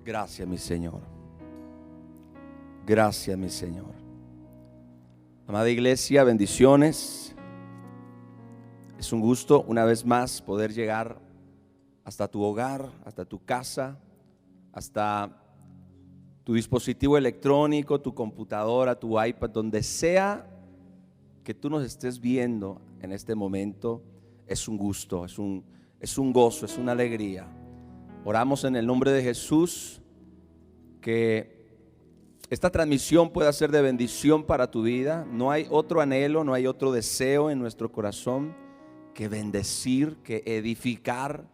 Gracias, mi Señor. Gracias, mi Señor. Amada iglesia, bendiciones. Es un gusto una vez más poder llegar hasta tu hogar, hasta tu casa, hasta tu dispositivo electrónico, tu computadora, tu iPad, donde sea que tú nos estés viendo en este momento. Es un gusto, es un gozo, es una alegría. Oramos en el nombre de Jesús que esta transmisión pueda ser de bendición para tu vida. No hay otro anhelo, no hay otro deseo en nuestro corazón que bendecir, que edificar,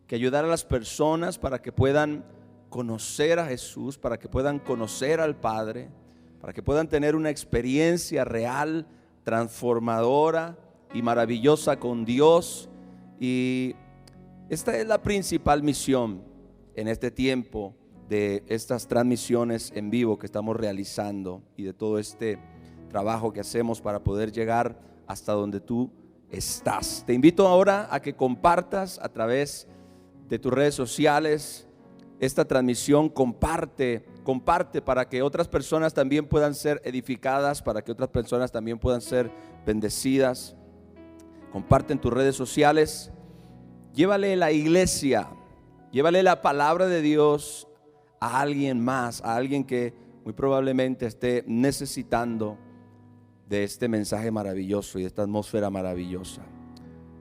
que ayudar a las personas para que puedan conocer a Jesús, para que puedan conocer al Padre, para que puedan tener una experiencia real, transformadora y maravillosa con Dios. Y esta es la principal misión en este tiempo de estas transmisiones en vivo que estamos realizando y de todo este trabajo que hacemos para poder llegar hasta donde tú estás. Te invito ahora a que compartas a través de tus redes sociales esta transmisión. Comparte para que otras personas también puedan ser edificadas, para que otras personas también puedan ser bendecidas. Comparte en tus redes sociales. Llévale la iglesia, llévale la palabra de Dios a alguien más, a alguien que muy probablemente esté necesitando de este mensaje maravilloso y de esta atmósfera maravillosa.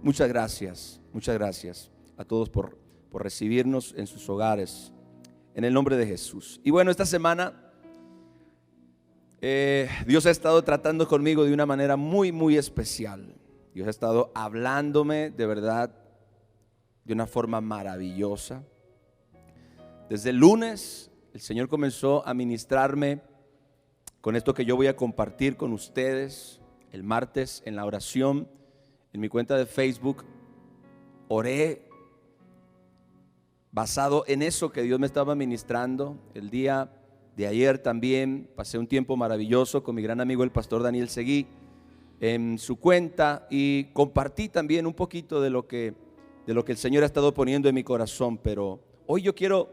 Muchas gracias a todos por recibirnos en sus hogares, en el nombre de Jesús. Y bueno, esta semana Dios ha estado tratando conmigo de una manera muy especial. Dios ha estado hablándome de verdad de una forma maravillosa. Desde el lunes el Señor comenzó a ministrarme con esto que yo voy a compartir con ustedes. El martes en la oración, en mi cuenta de Facebook, oré basado en eso que Dios me estaba ministrando. El día de ayer también pasé un tiempo maravilloso con mi gran amigo el pastor Daniel Seguí en su cuenta, y compartí también un poquito de lo que el Señor ha estado poniendo en mi corazón. Pero hoy yo quiero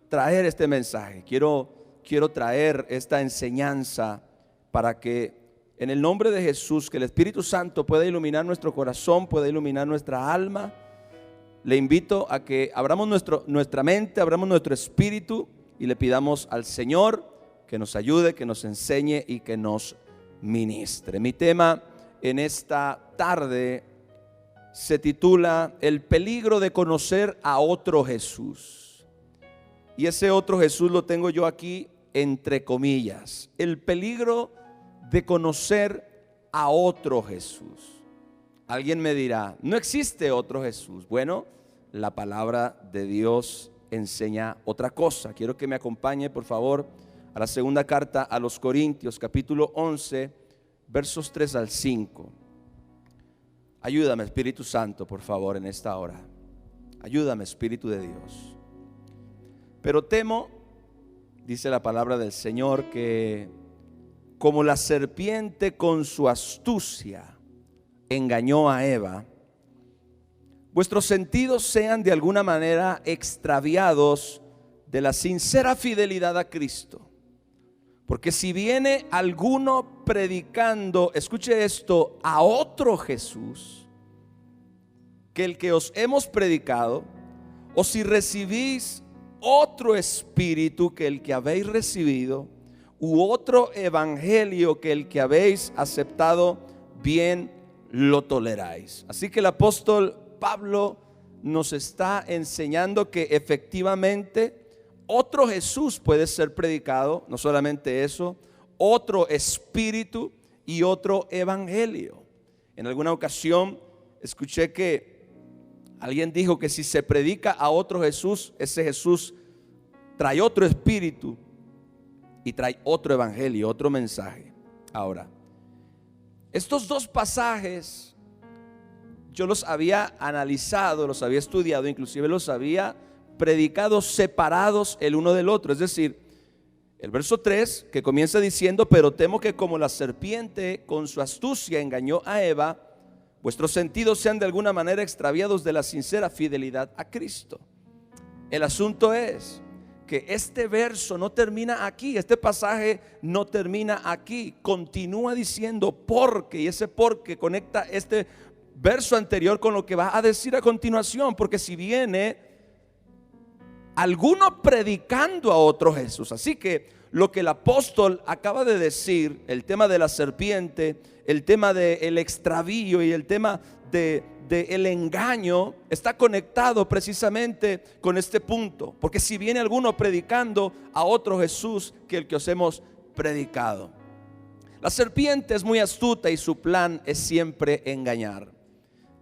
traer este mensaje, quiero traer esta enseñanza para que en el nombre de Jesús, que el Espíritu Santo pueda iluminar nuestro corazón, pueda iluminar nuestra alma. Le invito a que abramos nuestra mente, abramos nuestro espíritu y le pidamos al Señor que nos ayude, que nos enseñe y que nos ministre. Mi tema en esta tarde se titula El peligro de conocer a otro Jesús. Y ese otro Jesús lo tengo yo aquí entre comillas. El peligro de conocer a otro Jesús. Alguien me dirá, no existe otro Jesús. Bueno, la palabra de Dios enseña otra cosa. Quiero que me acompañe, por favor, a la segunda carta a los Corintios, capítulo 11, versos 3 al 5. Ayúdame, Espíritu Santo, por favor, en esta hora. Ayúdame, Espíritu de Dios. Pero temo, dice la palabra del Señor, que como la serpiente con su astucia engañó a Eva, vuestros sentidos sean de alguna manera extraviados de la sincera fidelidad a Cristo. Porque si viene alguno predicando, escuche esto, a otro Jesús que el que os hemos predicado, o si recibís otro espíritu que el que habéis recibido, u otro evangelio que el que habéis aceptado, bien lo toleráis. Así que el apóstol Pablo nos está enseñando que efectivamente otro Jesús puede ser predicado. No solamente eso, otro espíritu y otro evangelio. En alguna ocasión escuché que alguien dijo que si se predica a otro Jesús, ese Jesús trae otro espíritu y trae otro evangelio, otro mensaje. Ahora, estos dos pasajes yo los había analizado, los había estudiado, inclusive los había predicado separados el uno del otro. Es decir, el verso 3 que comienza diciendo: pero temo que como la serpiente con su astucia engañó a Eva, vuestros sentidos sean de alguna manera extraviados de la sincera fidelidad a Cristo. El asunto es que este verso no termina aquí, este pasaje no termina aquí, continúa diciendo porque, y ese porque conecta este verso anterior con lo que va a decir a continuación, porque si viene alguno predicando a otro Jesús. Así que lo que el apóstol acaba de decir, el tema de la serpiente, el tema del extravío y el tema del engaño, está conectado precisamente con este punto. Porque si viene alguno predicando a otro Jesús que el que os hemos predicado. La serpiente es muy astuta y su plan es siempre engañar.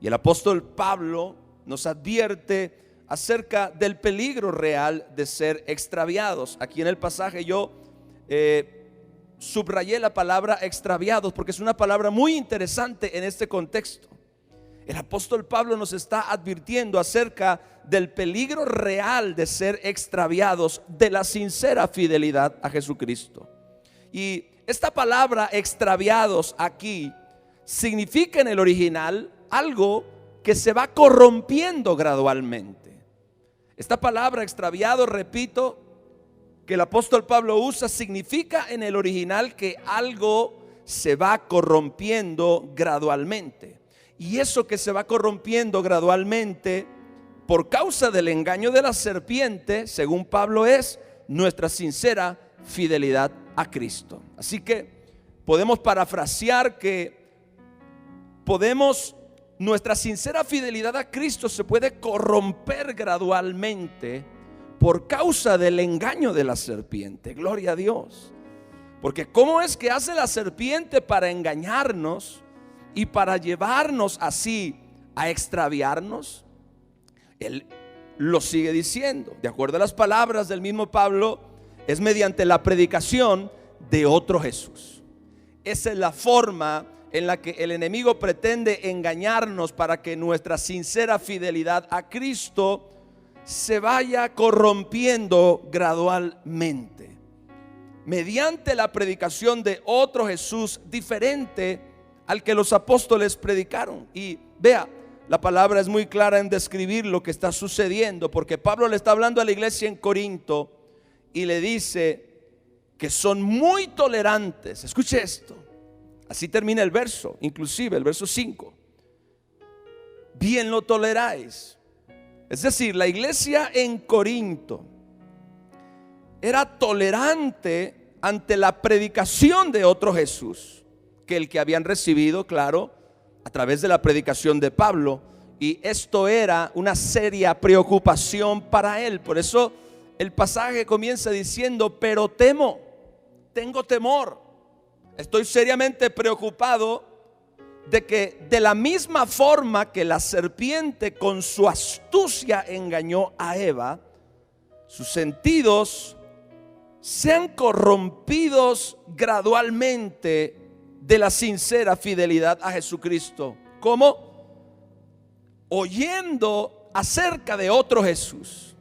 Y el apóstol Pablo nos advierte acerca del peligro real de ser extraviados. Aquí en el pasaje yo subrayé la palabra extraviados porque es una palabra muy interesante en este contexto. El apóstol Pablo nos está advirtiendo acerca del peligro real de ser extraviados de la sincera fidelidad a Jesucristo. Y esta palabra extraviados aquí significa en el original algo que se va corrompiendo gradualmente. Esta palabra extraviado, repito, que el apóstol Pablo usa, significa en el original que algo se va corrompiendo gradualmente. Y eso que se va corrompiendo gradualmente por causa del engaño de la serpiente, según Pablo, es nuestra sincera fidelidad a Cristo. Así que podemos parafrasear que nuestra sincera fidelidad a Cristo se puede corromper gradualmente por causa del engaño de la serpiente. Gloria a Dios. Porque ¿cómo es que hace la serpiente para engañarnos y para llevarnos así a extraviarnos? Él lo sigue diciendo, de acuerdo a las palabras del mismo Pablo, es mediante la predicación de otro Jesús. Esa es la forma en la que el enemigo pretende engañarnos para que nuestra sincera fidelidad a Cristo se vaya corrompiendo gradualmente, mediante la predicación de otro Jesús diferente al que los apóstoles predicaron. Y vea, la palabra es muy clara en describir lo que está sucediendo, porque Pablo le está hablando a la iglesia en Corinto y le dice que son muy tolerantes. Escuche esto, así termina el verso, inclusive el verso 5. Bien lo toleráis. Es decir, la iglesia en Corinto era tolerante ante la predicación de otro Jesús que el que habían recibido, claro, a través de la predicación de Pablo. Y esto era una seria preocupación para él. Por eso el pasaje comienza diciendo: pero temo, tengo temor, estoy seriamente preocupado de que de la misma forma que la serpiente con su astucia engañó a Eva, sus sentidos sean corrompidos gradualmente de la sincera fidelidad a Jesucristo. ¿Cómo? Oyendo acerca de otro Jesús,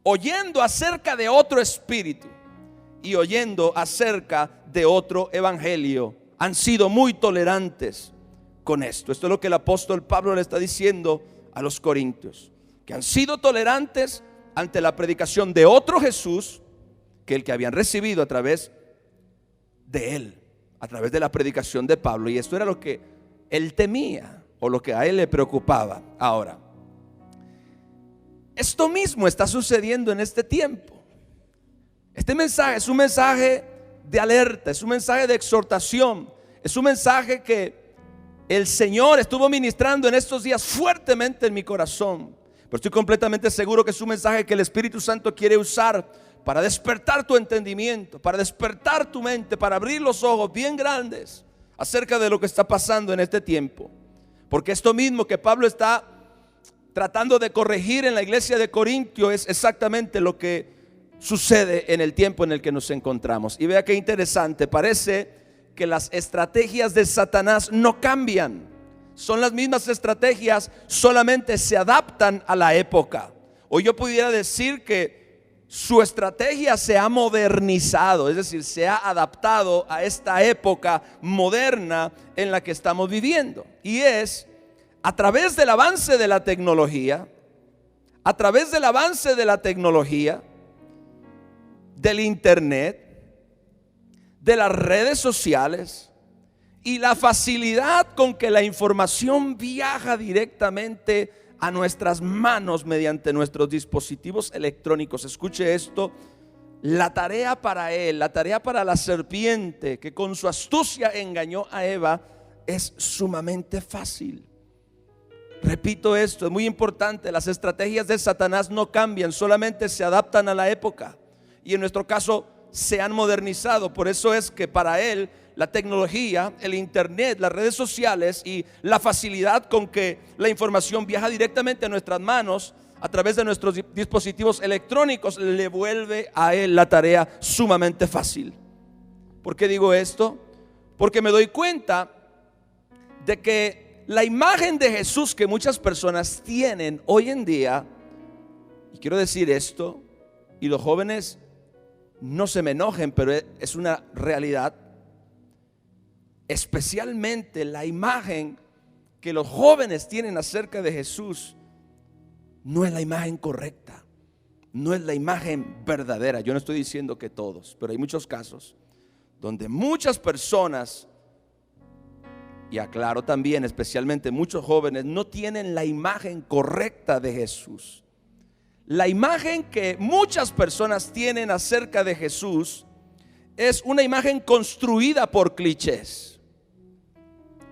oyendo acerca de otro espíritu y oyendo acerca de otro evangelio. Han sido muy tolerantes con esto. Esto es lo que el apóstol Pablo le está diciendo a los corintios, que han sido tolerantes ante la predicación de otro Jesús que el que habían recibido a través de él, a través de la predicación de Pablo. Y esto era lo que él temía, o lo que a él le preocupaba. Ahora, esto mismo está sucediendo en este tiempo. Este mensaje es un mensaje de alerta, es un mensaje de exhortación, es un mensaje que el Señor estuvo ministrando en estos días fuertemente en mi corazón. Pero estoy completamente seguro que es un mensaje que el Espíritu Santo quiere usar para despertar tu entendimiento, para despertar tu mente, para abrir los ojos bien grandes acerca de lo que está pasando en este tiempo. Porque esto mismo que Pablo está tratando de corregir en la iglesia de Corintio es exactamente lo que sucede en el tiempo en el que nos encontramos. Y vea qué interesante, parece que las estrategias de Satanás no cambian, son las mismas estrategias, solamente se adaptan a la época. O yo pudiera decir que su estrategia se ha modernizado, es decir, se ha adaptado a esta época moderna en la que estamos viviendo. Y es a través del avance de la tecnología, del internet, de las redes sociales y la facilidad con que la información viaja directamente a nuestras manos mediante nuestros dispositivos electrónicos. Escuche esto: la tarea para él, la tarea para la serpiente que con su astucia engañó a Eva, es sumamente fácil. Repito esto, es muy importante: las estrategias de Satanás no cambian, solamente se adaptan a la época, y en nuestro caso se han modernizado. Por eso es que para él la tecnología, el internet, las redes sociales y la facilidad con que la información viaja directamente a nuestras manos a través de nuestros dispositivos electrónicos, le vuelve a él la tarea sumamente fácil. ¿Por qué digo esto? Porque me doy cuenta de que la imagen de Jesús que muchas personas tienen hoy en día, y quiero decir esto, y los jóvenes no se me enojen, pero es una realidad, especialmente la imagen que los jóvenes tienen acerca de Jesús no es la imagen correcta, no es la imagen verdadera. Yo no estoy diciendo que todos, pero hay muchos casos donde muchas personas, y aclaro también, especialmente muchos jóvenes, no tienen la imagen correcta de Jesús. La imagen que muchas personas tienen acerca de Jesús es una imagen construida por clichés.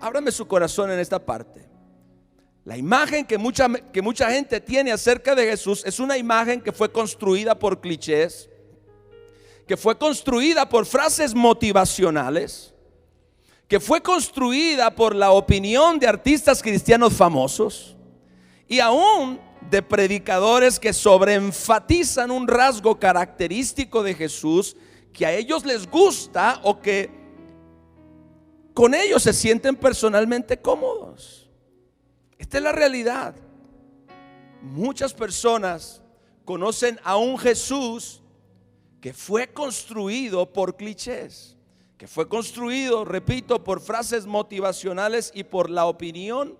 Ábrame su corazón en esta parte. La imagen que mucha gente tiene acerca de Jesús es una imagen que fue construida por clichés, que fue construida por frases motivacionales, que fue construida por la opinión de artistas cristianos famosos y aún de predicadores que sobreenfatizan un rasgo característico de Jesús que a ellos les gusta o que con ellos se sienten personalmente cómodos. Esta es la realidad. Muchas personas conocen a un Jesús que fue construido por clichés, que fue construido, repito, por frases motivacionales y por la opinión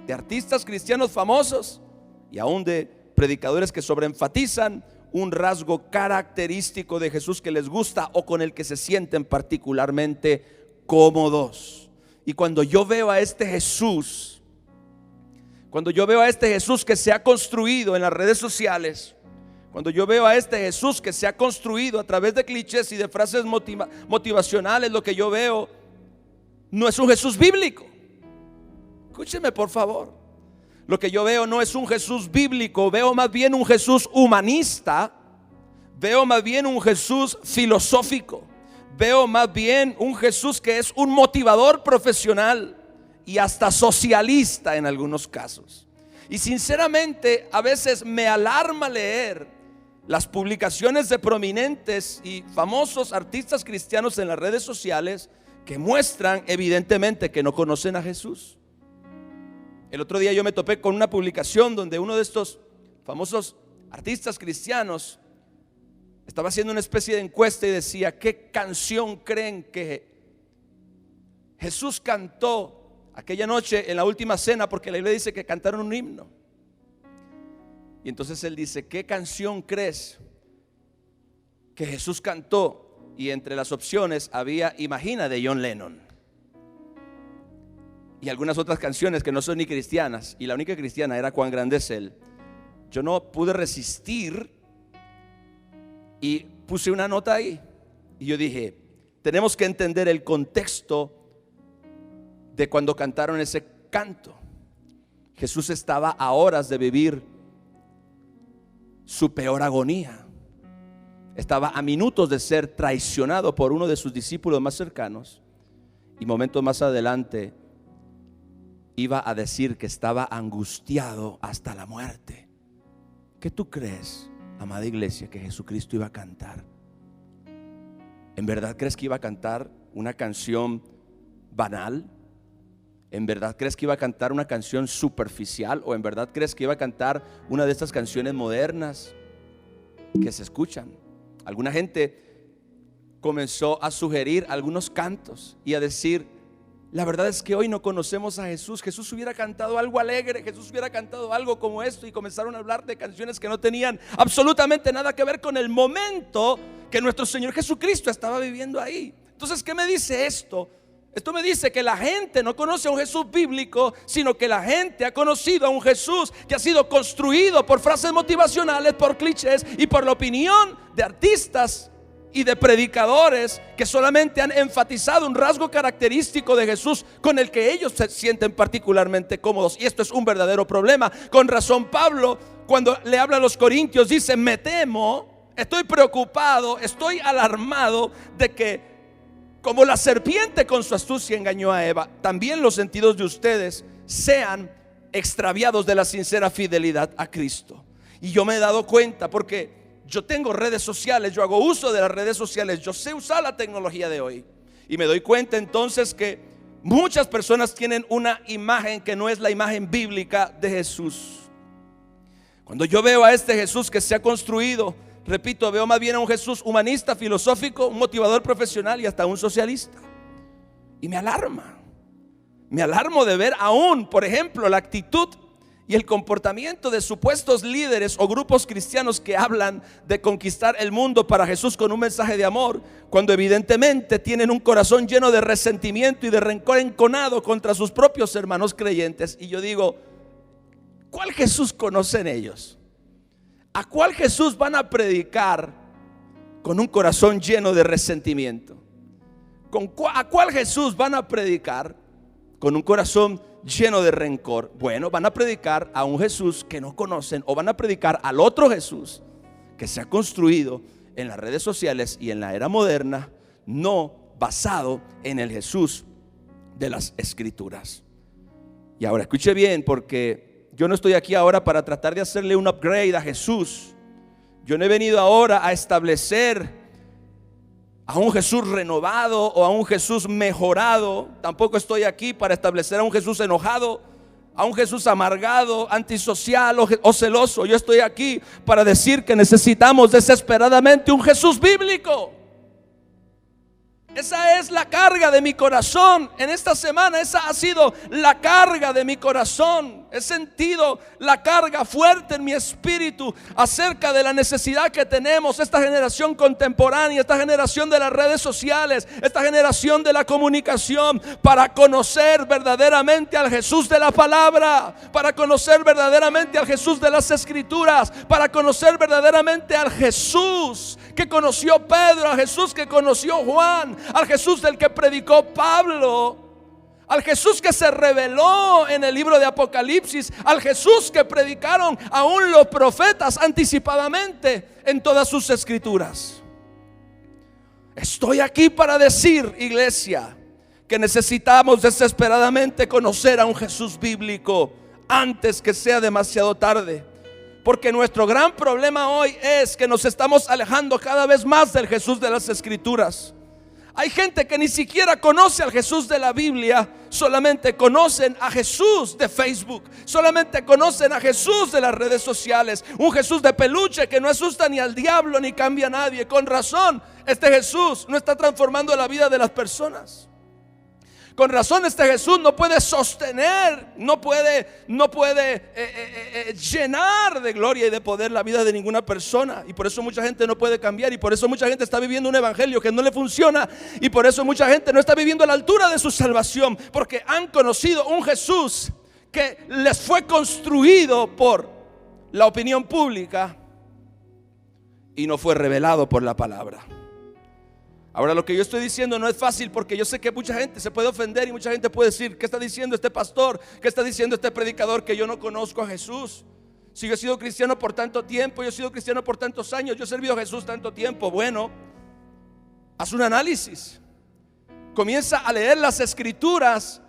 de artistas cristianos famosos y aún de predicadores que sobreenfatizan un rasgo característico de Jesús que les gusta o con el que se sienten particularmente cómodos. Y cuando yo veo a este Jesús, que se ha construido en las redes sociales, cuando yo veo a este Jesús que se ha construido a través de clichés y de frases motivacionales, lo que yo veo no es un Jesús bíblico. Escúcheme por favor. Lo que yo veo no es un Jesús bíblico, veo más bien un Jesús humanista, veo más bien un Jesús filosófico, veo más bien un Jesús que es un motivador profesional y hasta socialista en algunos casos. Y sinceramente a veces me alarma leer las publicaciones de prominentes y famosos artistas cristianos en las redes sociales que muestran evidentemente que no conocen a Jesús. El otro día yo me topé con una publicación donde uno de estos famosos artistas cristianos estaba haciendo una especie de encuesta y decía: ¿qué canción creen que Jesús cantó aquella noche en la última cena? Porque la Biblia dice que cantaron un himno. Y entonces él dice: ¿qué canción crees que Jesús cantó? Y entre las opciones había Imagina de John Lennon y algunas otras canciones que no son ni cristianas, y la única cristiana era Cuán grande es Él. Yo no pude resistir y puse una nota ahí y yo dije: tenemos que entender el contexto de cuando cantaron ese canto. Jesús estaba a horas de vivir su peor agonía, estaba a minutos de ser traicionado por uno de sus discípulos más cercanos, y momentos más adelante iba a decir que estaba angustiado hasta la muerte. ¿Qué tú crees, amada iglesia, que Jesucristo iba a cantar? ¿En verdad crees que iba a cantar una canción banal? ¿En verdad crees que iba a cantar una canción superficial? ¿O en verdad crees que iba a cantar una de estas canciones modernas que se escuchan? Alguna gente comenzó a sugerir algunos cantos y a decir: la verdad es que hoy no conocemos a Jesús. Jesús hubiera cantado algo alegre, Jesús hubiera cantado algo como esto. Y comenzaron a hablar de canciones que no tenían absolutamente nada que ver con el momento que nuestro Señor Jesucristo estaba viviendo ahí. Entonces, ¿qué me dice esto? Esto me dice que la gente no conoce a un Jesús bíblico, sino que la gente ha conocido a un Jesús que ha sido construido por frases motivacionales, por clichés y por la opinión de artistas y de predicadores que solamente han enfatizado un rasgo característico de Jesús con el que ellos se sienten particularmente cómodos. Y esto es un verdadero problema. Con razón Pablo, cuando le habla a los corintios, dice: me temo, estoy preocupado, estoy alarmado de que, como la serpiente con su astucia engañó a Eva, también los sentidos de ustedes sean extraviados de la sincera fidelidad a Cristo. Y yo me he dado cuenta, porque yo tengo redes sociales, yo hago uso de las redes sociales, yo sé usar la tecnología de hoy, y me doy cuenta entonces que muchas personas tienen una imagen que no es la imagen bíblica de Jesús. Cuando yo veo a este Jesús que se ha construido, repito, veo más bien a un Jesús humanista, filosófico, un motivador profesional y hasta un socialista. Y me alarma. Me alarmo de ver aún, por ejemplo, la actitud y el comportamiento de supuestos líderes o grupos cristianos que hablan de conquistar el mundo para Jesús con un mensaje de amor, cuando evidentemente tienen un corazón lleno de resentimiento y de rencor enconado contra sus propios hermanos creyentes. Y yo digo, ¿cuál Jesús conocen ellos? ¿A cuál Jesús van a predicar con un corazón lleno de resentimiento? ¿A cuál Jesús van a predicar con un corazón lleno de rencor? Bueno, van a predicar a un Jesús que no conocen, o van a predicar al otro Jesús que se ha construido en las redes sociales y en la era moderna, no basado en el Jesús de las Escrituras. Y ahora escuche bien, porque yo no estoy aquí ahora para tratar de hacerle un upgrade a Jesús. Yo no he venido ahora a establecer a un Jesús renovado o a un Jesús mejorado. Tampoco estoy aquí para establecer a un Jesús enojado, a un Jesús amargado, antisocial o celoso. Yo estoy aquí para decir que necesitamos desesperadamente un Jesús bíblico. Esa es la carga de mi corazón en esta semana. Esa ha sido la carga de mi corazón. He sentido la carga fuerte en mi espíritu acerca de la necesidad que tenemos, esta generación contemporánea, esta generación de las redes sociales, esta generación de la comunicación, para conocer verdaderamente al Jesús de la palabra, para conocer verdaderamente al Jesús de las Escrituras, para conocer verdaderamente al Jesús que conoció Pedro, al Jesús que conoció Juan, al Jesús del que predicó Pablo, al Jesús que se reveló en el libro de Apocalipsis, al Jesús que predicaron aún los profetas anticipadamente en todas sus escrituras. Estoy aquí para decir, iglesia, que necesitamos desesperadamente conocer a un Jesús bíblico antes que sea demasiado tarde. Porque nuestro gran problema hoy es que nos estamos alejando cada vez más del Jesús de las Escrituras. Hay gente que ni siquiera conoce al Jesús de la Biblia, solamente conocen a Jesús de Facebook, solamente conocen a Jesús de las redes sociales, un Jesús de peluche que no asusta ni al diablo ni cambia a nadie. Con razón, este Jesús no está transformando la vida de las personas. Con razón, este Jesús no puede sostener, no puede llenar de gloria y de poder la vida de ninguna persona. Y por eso mucha gente no puede cambiar. Y por eso mucha gente está viviendo un evangelio que no le funciona. Y por eso mucha gente no está viviendo a la altura de su salvación, porque han conocido un Jesús que les fue construido por la opinión pública y no fue revelado por la palabra. Ahora, lo que yo estoy diciendo no es fácil, porque yo sé que mucha gente se puede ofender y mucha gente puede decir: ¿qué está diciendo este pastor? ¿Qué está diciendo este predicador? Que yo no conozco a Jesús. Si yo he sido cristiano por tanto tiempo, yo he sido cristiano por tantos años, yo he servido a Jesús tanto tiempo. Bueno, haz un análisis. Comienza a leer las Escrituras,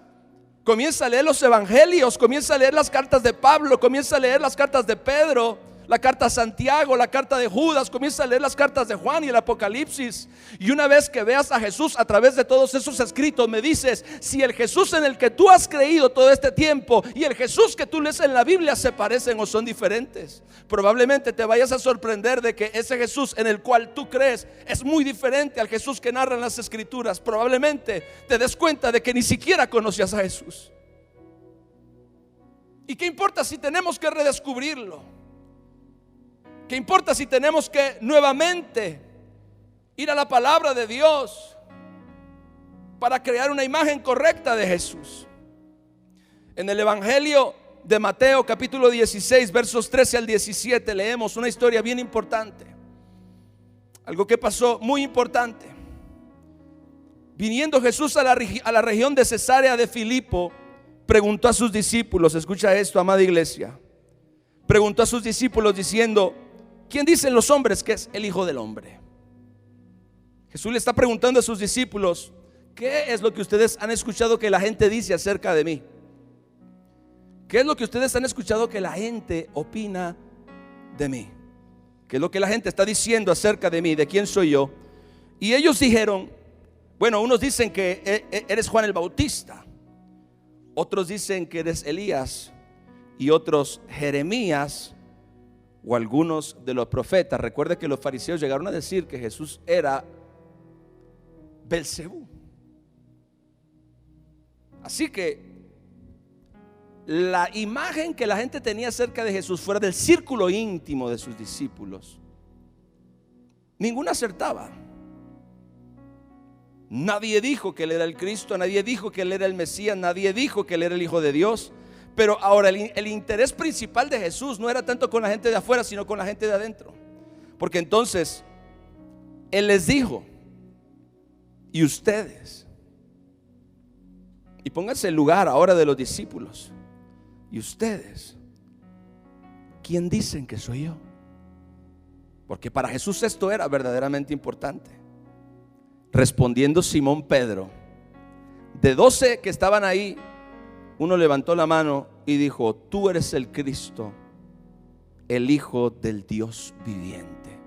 comienza a leer los evangelios, comienza a leer las cartas de Pablo, comienza a leer las cartas de Pedro, la carta a Santiago, la carta de Judas, comienza a leer las cartas de Juan y el Apocalipsis. Y una vez que veas a Jesús a través de todos esos escritos, me dices si el Jesús en el que tú has creído todo este tiempo y el Jesús que tú lees en la Biblia se parecen o son diferentes. Probablemente te vayas a sorprender de que ese Jesús en el cual tú crees es muy diferente al Jesús que narran las Escrituras. Probablemente te des cuenta de que ni siquiera conocías a Jesús. ¿Y qué importa si tenemos que redescubrirlo? ¿Qué importa si tenemos que nuevamente ir a la palabra de Dios para crear una imagen correcta de Jesús. En el Evangelio de Mateo capítulo 16 versos 13 al 17 leemos una historia bien importante, algo que pasó muy importante. Viniendo Jesús a la región de Cesarea de Filipo, preguntó a sus discípulos, escucha esto, amada iglesia, preguntó a sus discípulos diciendo: ¿quién dicen los hombres que es el Hijo del Hombre? Jesús le está preguntando a sus discípulos: ¿qué es lo que ustedes han escuchado que la gente dice acerca de mí? ¿Qué es lo que ustedes han escuchado que la gente opina de mí? ¿Qué es lo que la gente está diciendo acerca de mí? ¿De quién soy yo? Y ellos dijeron, bueno, unos dicen que eres Juan el Bautista, otros dicen que eres Elías, y otros Jeremías o algunos de los profetas. Recuerde que los fariseos llegaron a decir que Jesús era Belcebú. Así que la imagen que la gente tenía acerca de Jesús fuera del círculo íntimo de sus discípulos, ninguna acertaba. Nadie dijo que él era el Cristo, nadie dijo que él era el Mesías, nadie dijo que él era el Hijo de Dios. Pero ahora el interés principal de Jesús no era tanto con la gente de afuera, sino con la gente de adentro. Porque entonces él les dijo: ¿y ustedes? Y pónganse en el lugar ahora de los discípulos. ¿Y ustedes? ¿Quién dicen que soy yo? Porque para Jesús esto era verdaderamente importante. Respondiendo Simón Pedro, de 12 que estaban ahí, uno levantó la mano y dijo: tú eres el Cristo, el Hijo del Dios viviente.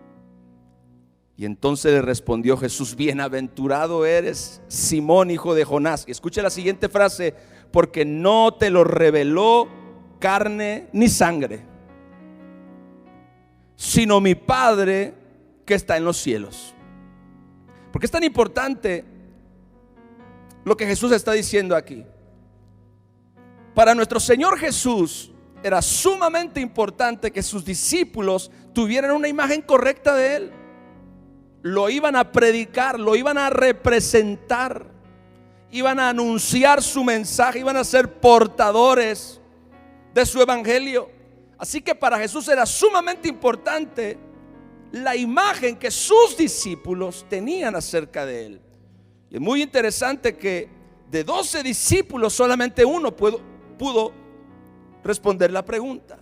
Y entonces le respondió Jesús: bienaventurado eres, Simón, hijo de Jonás. Y escucha la siguiente frase: porque no te lo reveló carne ni sangre, sino mi Padre que está en los cielos. ¿Por qué es tan importante lo que Jesús está diciendo aquí? Para nuestro Señor Jesús era sumamente importante que sus discípulos tuvieran una imagen correcta de Él. Lo iban a predicar, lo iban a representar, iban a anunciar su mensaje, iban a ser portadores de su evangelio. Así que para Jesús era sumamente importante la imagen que sus discípulos tenían acerca de Él. Y es muy interesante que de 12 discípulos solamente uno pudo responder la pregunta.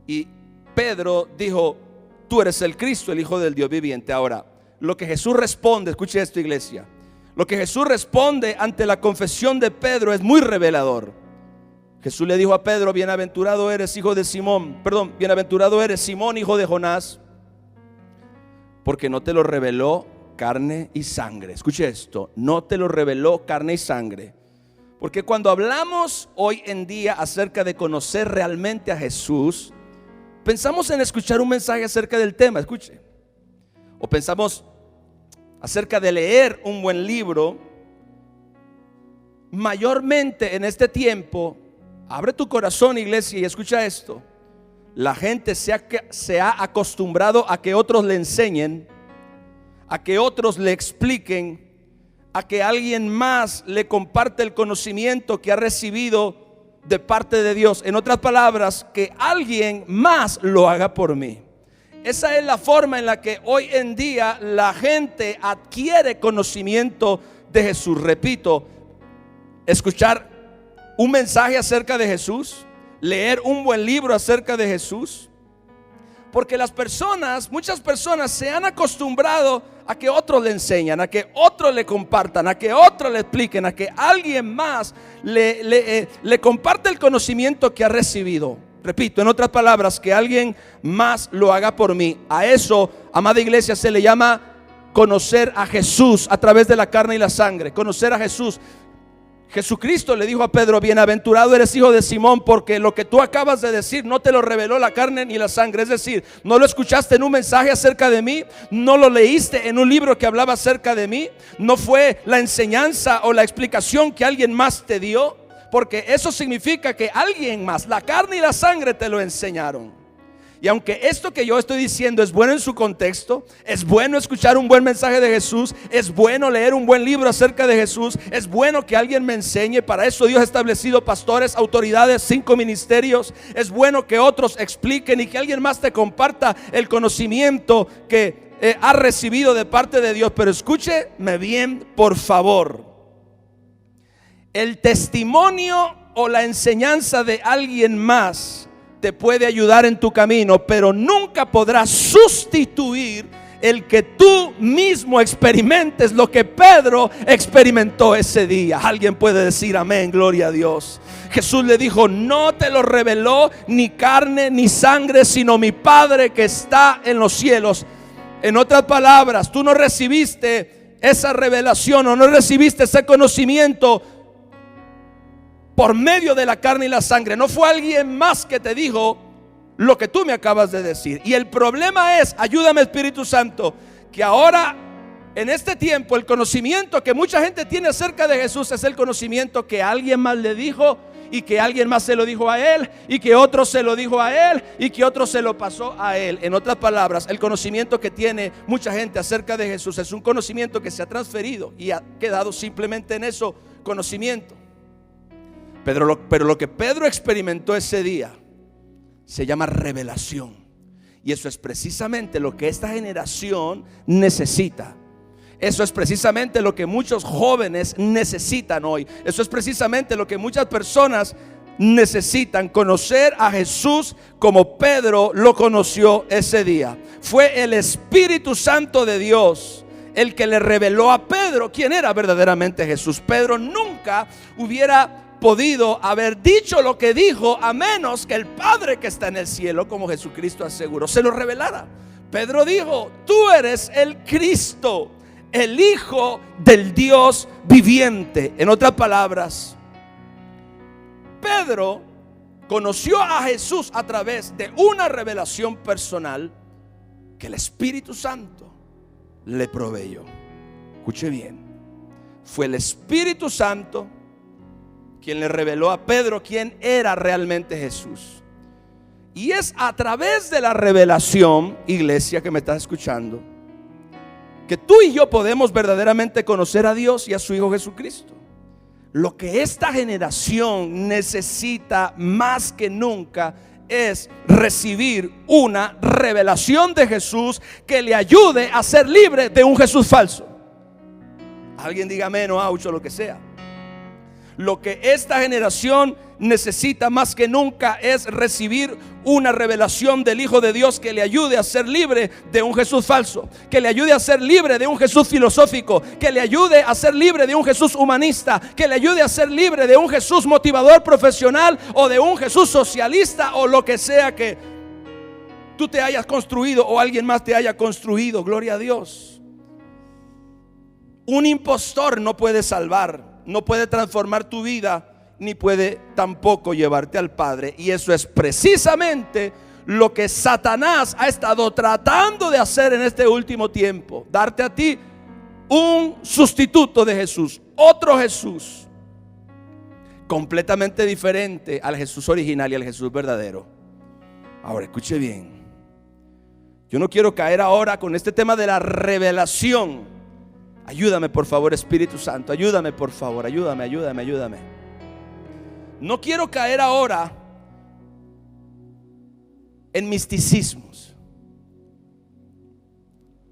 Y Pedro dijo: tú eres el Cristo, el Hijo del Dios viviente. Ahora, lo que Jesús responde, escuche esto, iglesia, lo que Jesús responde ante la confesión de Pedro es muy revelador. Jesús le dijo a Pedro: bienaventurado eres, bienaventurado eres, Simón, hijo de Jonás, porque no te lo reveló carne y sangre. Escuche esto: no te lo reveló carne y sangre. Porque cuando hablamos hoy en día acerca de conocer realmente a Jesús, pensamos en escuchar un mensaje acerca del tema, escuche. O pensamos acerca de leer un buen libro. Mayormente en este tiempo, abre tu corazón, iglesia, y escucha esto: la gente se ha acostumbrado a que otros le enseñen, a que otros le expliquen, a que alguien más le comparte el conocimiento que ha recibido de parte de Dios. En otras palabras, que alguien más lo haga por mí. Esa es la forma en la que hoy en día la gente adquiere conocimiento de Jesús. Repito, escuchar un mensaje acerca de Jesús, leer un buen libro acerca de Jesús. Porque muchas personas se han acostumbrado a que otros le enseñan, a que otros le compartan, a que otros le expliquen, a que alguien más le comparte el conocimiento que ha recibido. Repito, en otras palabras, que alguien más lo haga por mí. A eso, amada iglesia, se le llama conocer a Jesús a través de la carne y la sangre. Conocer a Jesús. Jesucristo le dijo a Pedro: bienaventurado eres, hijo de Simón, porque lo que tú acabas de decir no te lo reveló la carne ni la sangre. Es decir, no lo escuchaste en un mensaje acerca de mí, no lo leíste en un libro que hablaba acerca de mí, no fue la enseñanza o la explicación que alguien más te dio, porque eso significa que alguien más, la carne y la sangre, te lo enseñaron. Y aunque esto que yo estoy diciendo es bueno en su contexto, es bueno escuchar un buen mensaje de Jesús, es bueno leer un buen libro acerca de Jesús, es bueno que alguien me enseñe. Para eso Dios ha establecido pastores, autoridades, 5 ministerios. Es bueno que otros expliquen y que alguien más te comparta el conocimiento que ha recibido de parte de Dios. Pero escúcheme bien, por favor. El testimonio o la enseñanza de alguien más te puede ayudar en tu camino, pero nunca podrás sustituir el que tú mismo experimentes lo que Pedro experimentó ese día. Alguien puede decir amén, gloria a Dios. Jesús le dijo: no te lo reveló ni carne ni sangre, sino mi Padre que está en los cielos. En otras palabras, tú no recibiste esa revelación o no recibiste ese conocimiento por medio de la carne y la sangre. No fue alguien más que te dijo lo que tú me acabas de decir. Y el problema es, ayúdame Espíritu Santo, que ahora en este tiempo el conocimiento que mucha gente tiene acerca de Jesús es el conocimiento que alguien más le dijo, y que alguien más se lo dijo a él, y que otro se lo dijo a él, y que otro se lo pasó a él. En otras palabras, el conocimiento que tiene mucha gente acerca de Jesús es un conocimiento que se ha transferido y ha quedado simplemente en eso, conocimiento. Pero lo que Pedro experimentó ese día se llama revelación. Y eso es precisamente lo que esta generación necesita. Eso es precisamente lo que muchos jóvenes necesitan hoy. Eso es precisamente lo que muchas personas necesitan: conocer a Jesús como Pedro lo conoció ese día. Fue el Espíritu Santo de Dios el que le reveló a Pedro quién era verdaderamente Jesús. Pedro nunca hubiera podido haber dicho lo que dijo a menos que el Padre que está en el cielo, como Jesucristo aseguró, se lo revelara. Pedro dijo: tú eres el Cristo, el Hijo del Dios viviente. En otras palabras, Pedro conoció a Jesús a través de una revelación personal que el Espíritu Santo le proveyó. Escuche bien, fue el Espíritu Santo quien le reveló a Pedro quién era realmente Jesús. Y es a través de la revelación, iglesia que me estás escuchando, que tú y yo podemos verdaderamente conocer a Dios y a su Hijo Jesucristo. Lo que esta generación necesita más que nunca es recibir una revelación de Jesús que le ayude a ser libre de un Jesús falso. Alguien diga amén o ouch o lo que sea. Lo que esta generación necesita más que nunca es recibir una revelación del Hijo de Dios que le ayude a ser libre de un Jesús falso, que le ayude a ser libre de un Jesús filosófico, que le ayude a ser libre de un Jesús humanista, que le ayude a ser libre de un Jesús motivador profesional o de un Jesús socialista o lo que sea que tú te hayas construido o alguien más te haya construido. Gloria a Dios. Un impostor no puede salvar, no puede transformar tu vida, ni puede tampoco llevarte al Padre. Y eso es precisamente lo que Satanás ha estado tratando de hacer en este último tiempo: darte a ti un sustituto de Jesús, otro Jesús completamente diferente al Jesús original y al Jesús verdadero. Ahora escuche bien, yo no quiero caer ahora con este tema de la revelación. Ayúdame por favor, Espíritu Santo, ayúdame por favor, ayúdame. No quiero caer ahora en misticismos,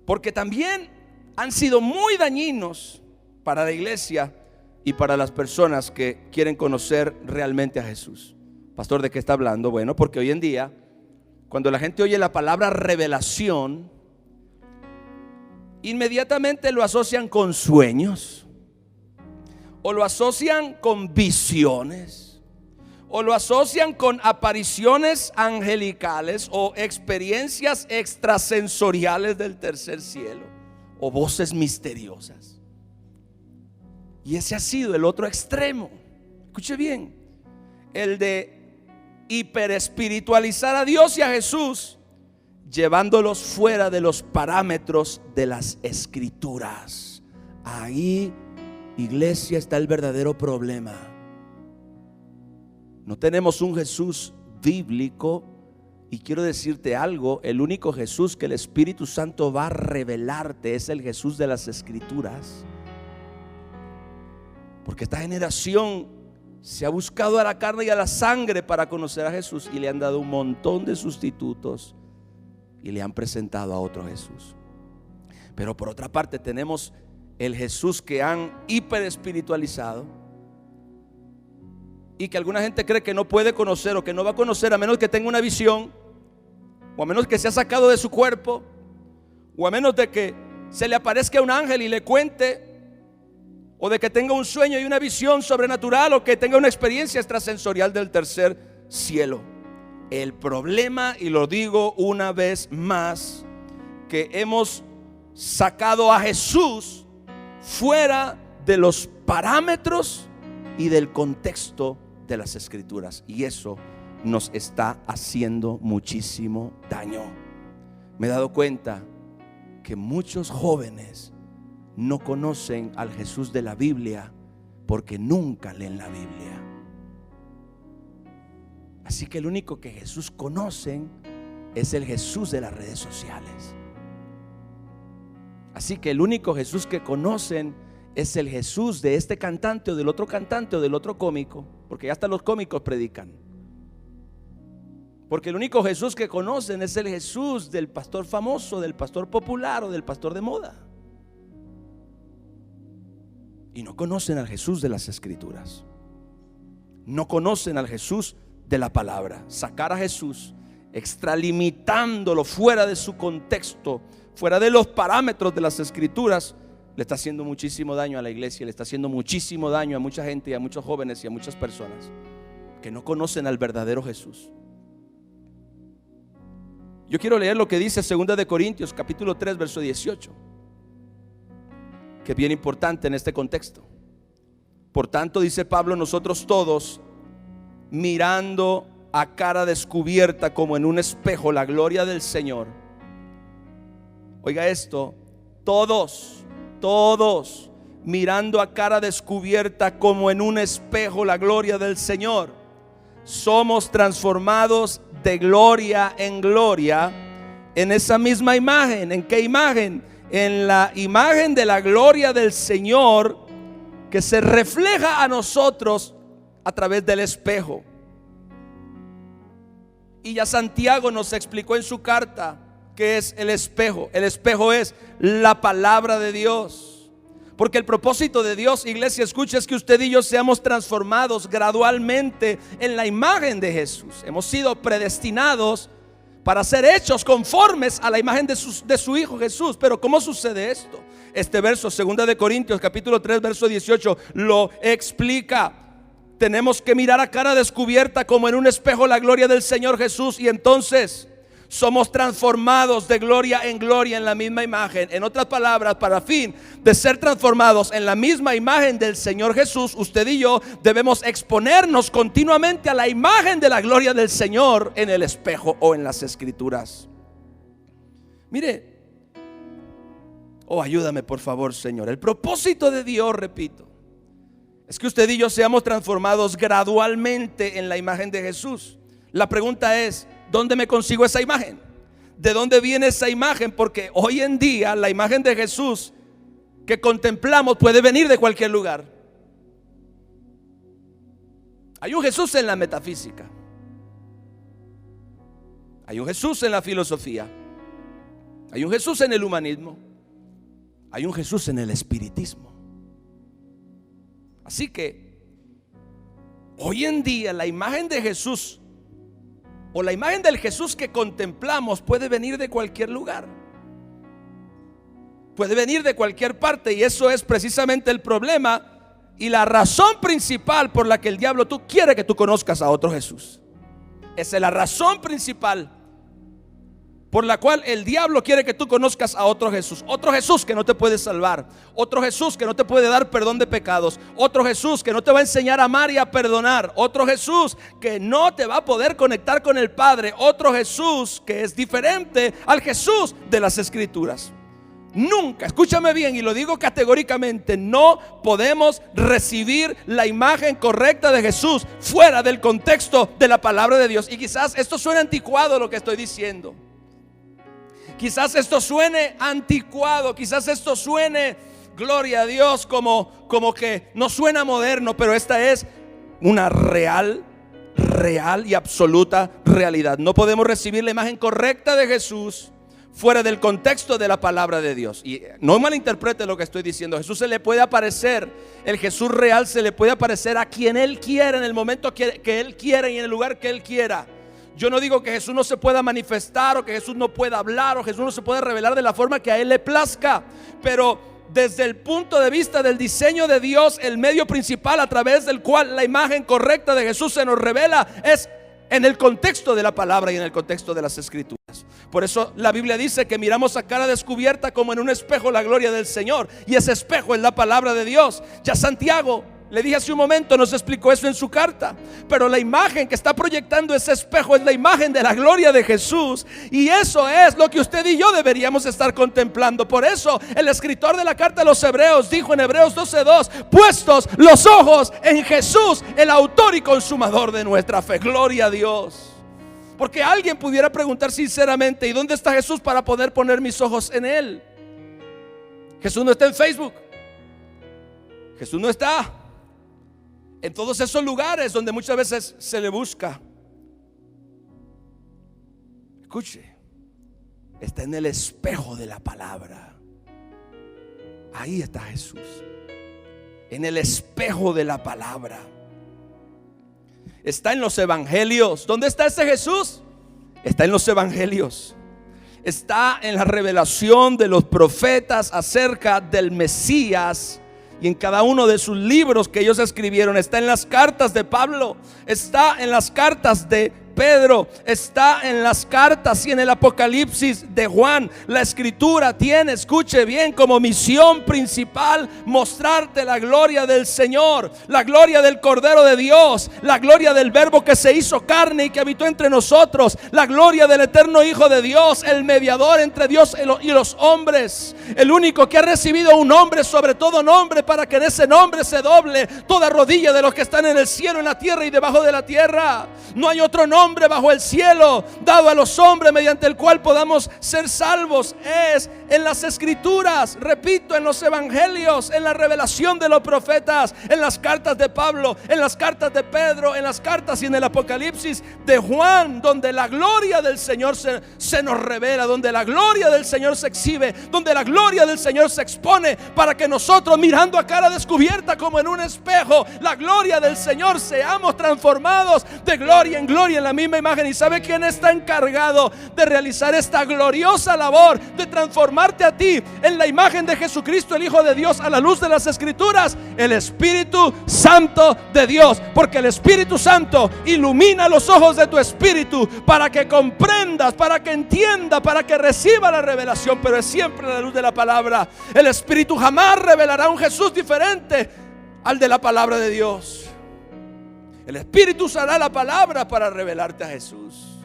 porque también han sido muy dañinos para la iglesia y para las personas que quieren conocer realmente a Jesús. Pastor, ¿de qué está hablando? Bueno, porque hoy en día, cuando la gente oye la palabra revelación, inmediatamente lo asocian con sueños, o lo asocian con visiones, o lo asocian con apariciones angelicales o experiencias extrasensoriales del tercer cielo, o voces misteriosas. Y ese ha sido el otro extremo. Escuche bien, el de hiperespiritualizar a Dios y a Jesús, llevándolos fuera de los parámetros de las Escrituras. Ahí, iglesia, está el verdadero problema. No tenemos un Jesús bíblico Y quiero decirte algo, el único Jesús que el Espíritu Santo va a revelarte es el Jesús de las Escrituras. Porque esta generación se ha buscado a la carne y a la sangre para conocer a Jesús, y le han dado un montón de sustitutos y le han presentado a otro Jesús. Pero por otra parte tenemos el Jesús que han hiper espiritualizado y que alguna gente cree que no puede conocer o que no va a conocer a menos que tenga una visión, o a menos que sea sacado de su cuerpo, o a menos de que se le aparezca un ángel y le cuente, o de que tenga un sueño y una visión sobrenatural, o que tenga una experiencia extrasensorial del tercer cielo. El problema, y lo digo una vez más, que hemos sacado a Jesús fuera de los parámetros y del contexto de las Escrituras, y eso nos está haciendo muchísimo daño. Me he dado cuenta que muchos jóvenes no conocen al Jesús de la Biblia porque nunca leen la Biblia. Así que el único que Jesús conocen es el Jesús de las redes sociales. Así que el único Jesús que conocen es el Jesús de este cantante o del otro cantante o del otro cómico, porque ya hasta los cómicos predican. Porque el único Jesús que conocen es el Jesús del pastor famoso, del pastor popular o del pastor de moda. Y no conocen al Jesús de las Escrituras. No conocen al Jesús de la palabra. Sacar a Jesús, extralimitándolo fuera de su contexto, fuera de los parámetros de las Escrituras, le está haciendo muchísimo daño a la iglesia. Le está haciendo muchísimo daño a mucha gente y a muchos jóvenes y a muchas personas que no conocen al verdadero Jesús. Yo quiero leer lo que dice 2 de Corintios capítulo 3 verso 18, que es bien importante en este contexto. Por tanto, dice Pablo, nosotros todos, mirando a cara descubierta como en un espejo la gloria del Señor. Oiga esto, todos mirando a cara descubierta como en un espejo la gloria del Señor, somos transformados de gloria en gloria en esa misma imagen. ¿En qué imagen? En la imagen de la gloria del Señor, que se refleja a nosotros a través del espejo. Y ya Santiago nos explicó en su carta qué es el espejo. El espejo es la palabra de Dios. Porque el propósito de Dios, iglesia, escucha, es que usted y yo seamos transformados gradualmente en la imagen de Jesús. Hemos sido predestinados para ser hechos conformes a la imagen de su Hijo Jesús. Pero ¿cómo sucede esto? Este verso, 2 de Corintios capítulo 3 verso 18, lo explica. Tenemos que mirar a cara descubierta como en un espejo la gloria del Señor Jesús, y entonces somos transformados de gloria en la misma imagen. En otras palabras, para fin de ser transformados en la misma imagen del Señor Jesús, usted y yo debemos exponernos continuamente a la imagen de la gloria del Señor en el espejo o en las Escrituras. Mire, ayúdame por favor, Señor. El propósito de Dios, repito, es que usted y yo seamos transformados gradualmente en la imagen de Jesús. La pregunta es, ¿dónde me consigo esa imagen? ¿De dónde viene esa imagen? Porque hoy en día la imagen de Jesús que contemplamos puede venir de cualquier lugar. Hay un Jesús en la metafísica, hay un Jesús en la filosofía, hay un Jesús en el humanismo, hay un Jesús en el espiritismo. Así que hoy en día la imagen de Jesús, o la imagen del Jesús que contemplamos, puede venir de cualquier lugar, puede venir de cualquier parte. Y eso es precisamente el problema y la razón principal por la que el diablo quiere que tú conozcas a otro Jesús. Esa es la razón principal por la cual el diablo quiere que tú conozcas a otro Jesús. Otro Jesús que no te puede salvar, otro Jesús que no te puede dar perdón de pecados, otro Jesús que no te va a enseñar a amar y a perdonar, otro Jesús que no te va a poder conectar con el Padre, otro Jesús que es diferente al Jesús de las Escrituras. nunca, escúchame bien y lo digo categóricamente, no podemos recibir la imagen correcta de Jesús fuera del contexto de la palabra de Dios. Y quizás esto suene anticuado lo que estoy diciendo. Quizás esto suene anticuado, quizás esto suene, gloria a Dios, como que no suena moderno, pero esta es una real y absoluta realidad. No podemos recibir la imagen correcta de Jesús fuera del contexto de la palabra de Dios. Y no malinterprete lo que estoy diciendo. Jesús se le puede aparecer, el Jesús real se le puede aparecer a quien Él quiera, en el momento que Él quiera y en el lugar que Él quiera. Yo no digo que Jesús no se pueda manifestar, o que Jesús no pueda hablar, o Jesús no se pueda revelar de la forma que a Él le plazca, pero desde el punto de vista del diseño de Dios, el medio principal a través del cual la imagen correcta de Jesús se nos revela es en el contexto de la palabra y en el contexto de las escrituras. Por eso la Biblia dice que miramos a cara descubierta como en un espejo la gloria del Señor, y ese espejo es la palabra de Dios. Ya Santiago, le dije hace un momento, nos explicó eso en su carta. Pero la imagen que está proyectando ese espejo es la imagen de la gloria de Jesús, y eso es lo que usted y yo deberíamos estar contemplando. Por eso el escritor de la carta a los Hebreos dijo en Hebreos 12:2: puestos los ojos en Jesús, el autor y consumador de nuestra fe. Gloria a Dios. Porque alguien pudiera preguntar sinceramente: ¿y dónde está Jesús para poder poner mis ojos en Él? Jesús no está en Facebook. Jesús no está en todos esos lugares donde muchas veces se le busca. Escuche, está en el espejo de la palabra. Ahí está Jesús, en el espejo de la palabra. Está en los evangelios. ¿Dónde está ese Jesús? Está en los evangelios. Está en la revelación de los profetas acerca del Mesías, y en cada uno de sus libros que ellos escribieron. Está en las cartas de Pablo, está en las cartas de Pedro, está en las cartas y en el Apocalipsis de Juan. La escritura tiene, escuche bien, como misión principal mostrarte la gloria del Señor, la gloria del Cordero de Dios, la gloria del Verbo que se hizo carne y que habitó entre nosotros, la gloria del eterno Hijo de Dios, el mediador entre Dios y los hombres, el único que ha recibido un nombre sobre todo nombre, para que en ese nombre se doble toda rodilla de los que están en el cielo, en la tierra y debajo de la tierra. No hay otro nombre bajo el cielo dado a los hombres mediante el cual podamos ser salvos. Es en las escrituras, repito, en los evangelios, en la revelación de los profetas, en las cartas de Pablo, en las cartas de Pedro, en las cartas y en el Apocalipsis de Juan, donde la gloria del Señor se nos revela, donde la gloria del Señor se exhibe, donde la gloria del Señor se expone, para que nosotros, mirando a cara descubierta como en un espejo, la gloria del Señor, seamos transformados de gloria en gloria en la misma imagen. ¿Y sabe quién está encargado de realizar esta gloriosa labor de transformarte a ti en la imagen de Jesucristo, el Hijo de Dios, a la luz de las escrituras? El Espíritu Santo de Dios. Porque el Espíritu Santo ilumina los ojos de tu espíritu para que comprendas, para que entiendas, para que reciba la revelación, pero es siempre a la luz de la palabra. El Espíritu jamás revelará un Jesús diferente al de la palabra de Dios. El Espíritu usará la palabra para revelarte a Jesús.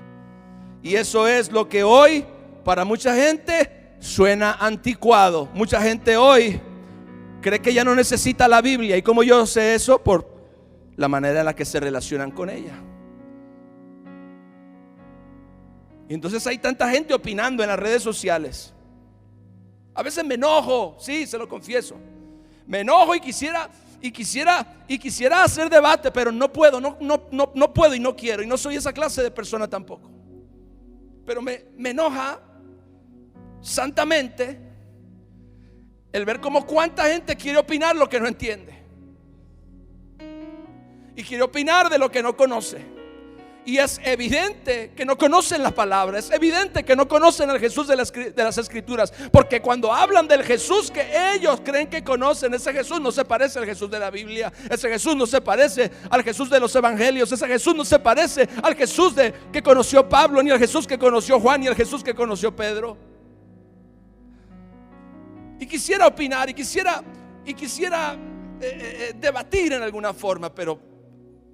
Y eso es lo que hoy para mucha gente suena anticuado. Mucha gente hoy cree que ya no necesita la Biblia. ¿Y cómo yo sé eso? Por la manera en la que se relacionan con ella. Y entonces hay tanta gente opinando en las redes sociales. A veces me enojo, sí, se lo confieso. Me enojo y quisiera hacer debate, pero no puedo, no puedo y no quiero, y no soy esa clase de persona tampoco. Pero me enoja santamente el ver como cuánta gente quiere opinar lo que no entiende, y quiere opinar de lo que no conoce. Y es evidente que no conocen la palabra. Es evidente que no conocen al Jesús de las escrituras. Porque cuando hablan del Jesús que ellos creen que conocen, ese Jesús no se parece al Jesús de la Biblia. Ese Jesús no se parece al Jesús de los evangelios. Ese Jesús no se parece al Jesús que conoció Pablo, ni al Jesús que conoció Juan, ni al Jesús que conoció Pedro. Y quisiera opinar, y quisiera debatir en alguna forma, pero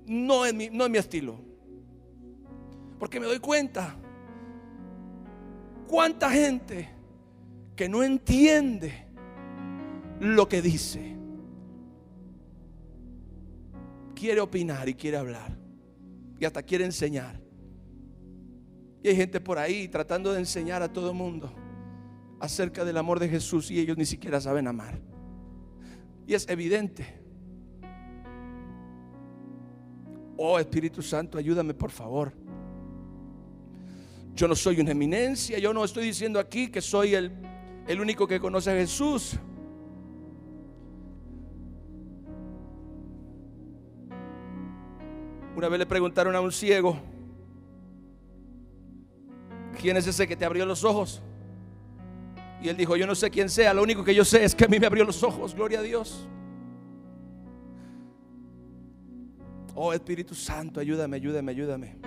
no es mi estilo. Porque me doy cuenta cuánta gente que no entiende lo que dice, quiere opinar y quiere hablar y hasta quiere enseñar. Y hay gente por ahí tratando de enseñar a todo el mundo acerca del amor de Jesús y ellos ni siquiera saben amar. Y es evidente. Oh Espíritu Santo, ayúdame por favor. Yo no soy una eminencia, yo no estoy diciendo aquí que soy el único que conoce a Jesús. Una vez le preguntaron a un ciego: ¿quién es ese que te abrió los ojos? Y él dijo: yo no sé quién sea, lo único que yo sé es que a mí me abrió los ojos. Gloria a Dios. Oh Espíritu Santo, ayúdame, ayúdame, ayúdame.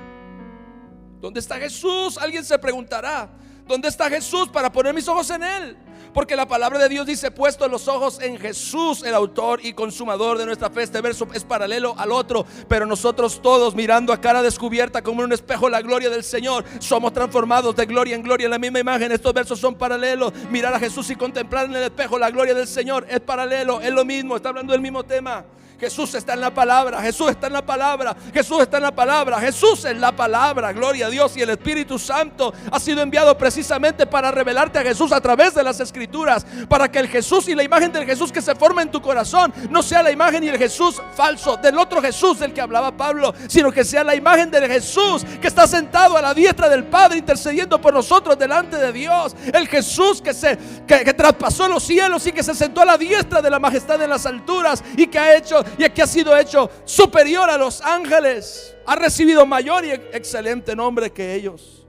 ¿Dónde está Jesús? Alguien se preguntará: ¿dónde está Jesús para poner mis ojos en Él? Porque la palabra de Dios dice: puesto los ojos en Jesús, el autor y consumador de nuestra fe. Este verso es paralelo al otro, pero nosotros todos, mirando a cara descubierta como en un espejo la gloria del Señor, somos transformados de gloria en gloria en la misma imagen. Estos versos son paralelos. Mirar a Jesús y contemplar en el espejo la gloria del Señor es paralelo, es lo mismo, está hablando del mismo tema. Jesús está en la palabra, Jesús está en la palabra, Jesús está en la palabra, Jesús es la palabra, gloria a Dios. Y el Espíritu Santo ha sido enviado precisamente para revelarte a Jesús a través de las Escrituras, para que el Jesús y la imagen del Jesús que se forma en tu corazón no sea la imagen y el Jesús falso del otro Jesús del que hablaba Pablo, sino que sea la imagen del Jesús que está sentado a la diestra del Padre intercediendo por nosotros delante de Dios. El Jesús que traspasó los cielos y que se sentó a la diestra de la majestad en las alturas y que ha hecho y que ha sido hecho superior a los ángeles, ha recibido mayor y excelente nombre que ellos.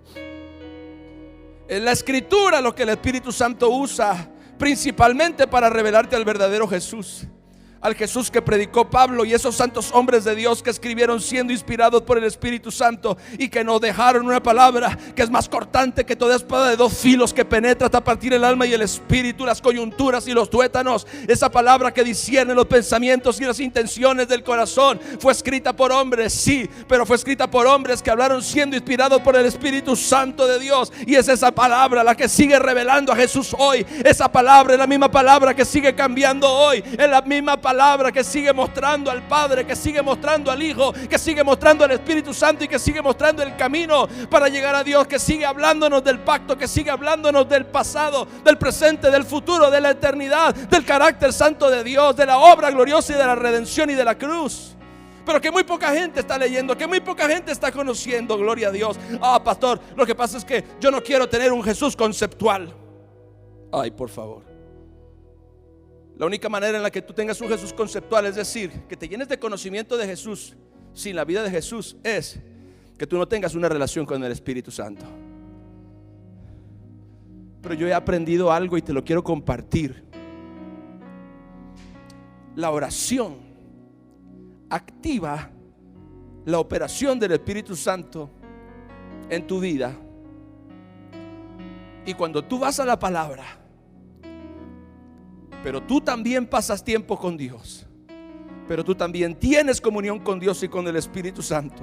En la Escritura lo que el Espíritu Santo usa principalmente para revelarte al verdadero Jesús, al Jesús que predicó Pablo y esos santos hombres de Dios que escribieron siendo inspirados por el Espíritu Santo y que nos dejaron una palabra que es más cortante que toda espada de dos filos, que penetra hasta partir el alma y el espíritu, las coyunturas y los tuétanos. Esa palabra que discierne los pensamientos y las intenciones del corazón fue escrita por hombres, sí, pero fue escrita por hombres que hablaron siendo inspirados por el Espíritu Santo de Dios. Y es esa palabra la que sigue revelando a Jesús hoy. Esa palabra es la misma palabra que sigue cambiando hoy. Es la misma palabra que sigue mostrando al Padre, que sigue mostrando al Hijo, que sigue mostrando al Espíritu Santo y que sigue mostrando el camino para llegar a Dios, que sigue hablándonos del pacto, que sigue hablándonos del pasado, del presente, del futuro, de la eternidad, del carácter santo de Dios, de la obra gloriosa y de la redención y de la cruz. Pero que muy poca gente está leyendo, que muy poca gente está conociendo, gloria a Dios. Pastor, lo que pasa es que yo no quiero tener un Jesús conceptual. Ay, por favor. La única manera en la que tú tengas un Jesús conceptual, es decir, que te llenes de conocimiento de Jesús sin la vida de Jesús, es que tú no tengas una relación con el Espíritu Santo. Pero yo he aprendido algo y te lo quiero compartir. La oración activa la operación del Espíritu Santo en tu vida. Y cuando tú vas a la palabra, pero tú también pasas tiempo con Dios, pero tú también tienes comunión con Dios y con el Espíritu Santo,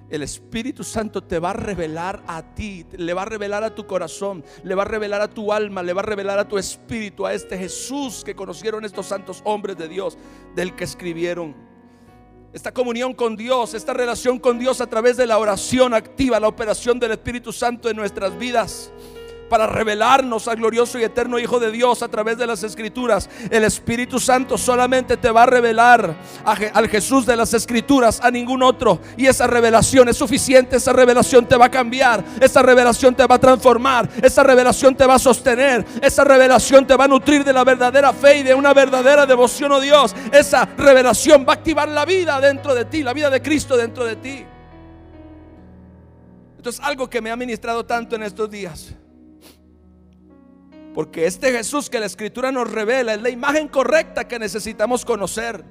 el Espíritu Santo te va a revelar a ti, le va a revelar a tu corazón, le va a revelar a tu alma, le va a revelar a tu espíritu, a este Jesús que conocieron estos santos hombres de Dios, del que escribieron. Esta comunión con Dios, esta relación con Dios a través de la oración activa la operación del Espíritu Santo en nuestras vidas, para revelarnos al glorioso y eterno Hijo de Dios a través de las Escrituras. El Espíritu Santo solamente te va a revelar al Jesús de las Escrituras, a ningún otro. Y esa revelación es suficiente. Esa revelación te va a cambiar, esa revelación te va a transformar, esa revelación te va a sostener, esa revelación te va a nutrir de la verdadera fe y de una verdadera devoción a Dios. Esa revelación va a activar la vida dentro de ti, la vida de Cristo dentro de ti. Esto es algo que me ha ministrado tanto en estos días, porque este Jesús que la Escritura nos revela es la imagen correcta que necesitamos conocer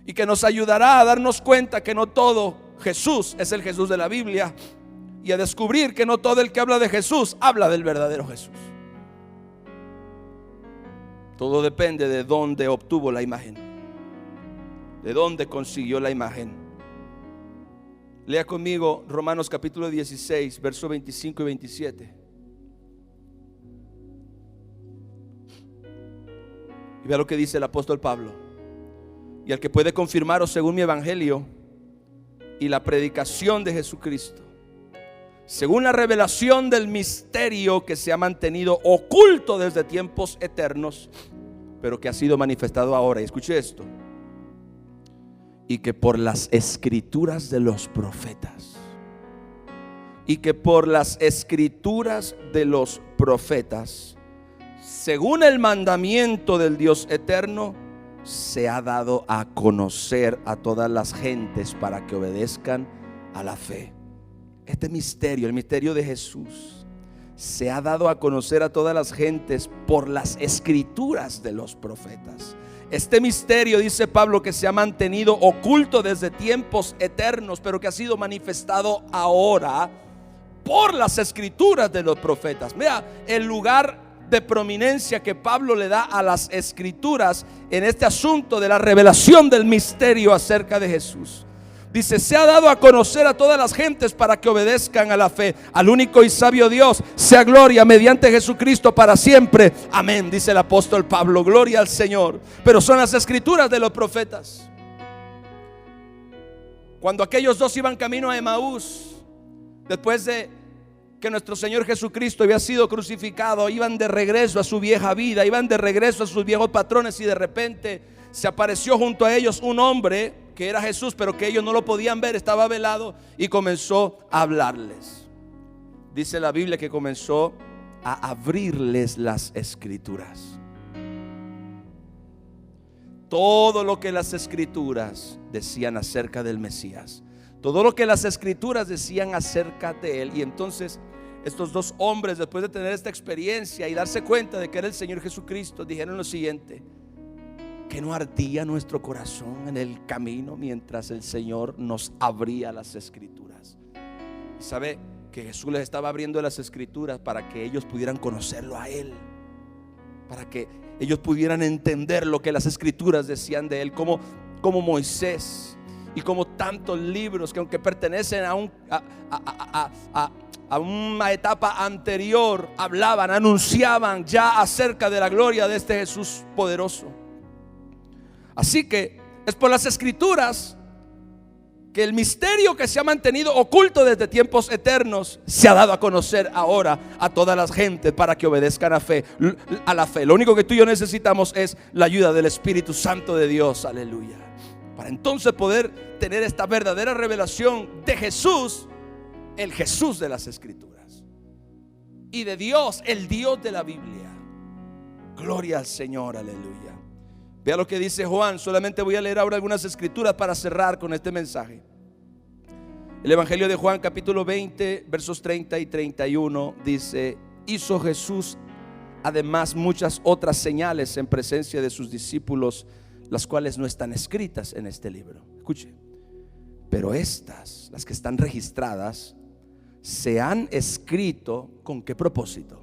y que nos ayudará a darnos cuenta que no todo Jesús es el Jesús de la Biblia, y a descubrir que no todo el que habla de Jesús habla del verdadero Jesús. Todo depende de dónde obtuvo la imagen, de dónde consiguió la imagen. Lea conmigo Romanos capítulo 16, versos 25 y 27. Vea lo que dice el apóstol Pablo: y al que puede confirmaros según mi evangelio y la predicación de Jesucristo, según la revelación del misterio que se ha mantenido oculto desde tiempos eternos, pero que ha sido manifestado ahora. Y escuche esto: y que por las escrituras de los profetas, según el mandamiento del Dios eterno, se ha dado a conocer a todas las gentes para que obedezcan a la fe. Este misterio, el misterio de Jesús, se ha dado a conocer a todas las gentes por las escrituras de los profetas. Este misterio, dice Pablo, que se ha mantenido oculto desde tiempos eternos, pero que ha sido manifestado ahora por las escrituras de los profetas. Mira el lugar de prominencia que Pablo le da a las escrituras en este asunto de la revelación del misterio acerca de Jesús. Dice: se ha dado a conocer a todas las gentes para que obedezcan a la fe. Al único y sabio Dios sea gloria mediante Jesucristo para siempre. Amén, dice el apóstol Pablo. Gloria al Señor. Pero son las escrituras de los profetas. Cuando aquellos dos iban camino a Emaús, después de que nuestro Señor Jesucristo había sido crucificado, iban de regreso a su vieja vida, iban de regreso a sus viejos patrones, y de repente se apareció junto a ellos un hombre que era Jesús, pero que ellos no lo podían ver, estaba velado, y comenzó a hablarles. Dice la Biblia que comenzó a abrirles las escrituras. Todo lo que las escrituras decían acerca del Mesías, todo lo que las escrituras decían acerca de él. Y entonces estos dos hombres, después de tener esta experiencia y darse cuenta de que era el Señor Jesucristo, dijeron lo siguiente: que no ardía nuestro corazón en el camino mientras el Señor nos abría las escrituras. Y sabe que Jesús les estaba abriendo las escrituras para que ellos pudieran conocerlo a él, para que ellos pudieran entender lo que las escrituras decían de él, como Moisés y como tantos libros que, aunque pertenecen a una etapa anterior, hablaban, anunciaban ya acerca de la gloria de este Jesús poderoso. Así que es por las escrituras que el misterio que se ha mantenido oculto desde tiempos eternos se ha dado a conocer ahora a todas las gentes para que obedezcan a la fe. Lo único que tú y yo necesitamos es la ayuda del Espíritu Santo de Dios, aleluya, para entonces poder tener esta verdadera revelación de Jesús, el Jesús de las escrituras, y de Dios, el Dios de la Biblia. Gloria al Señor, aleluya. Vea lo que dice Juan. Solamente voy a leer ahora algunas escrituras para cerrar con este mensaje. El Evangelio de Juan, capítulo 20, versos 30 y 31 dice: hizo Jesús además muchas otras señales en presencia de sus discípulos, las cuales no están escritas en este libro. Escuche: pero estas, las que están registradas, se han escrito ¿con qué propósito?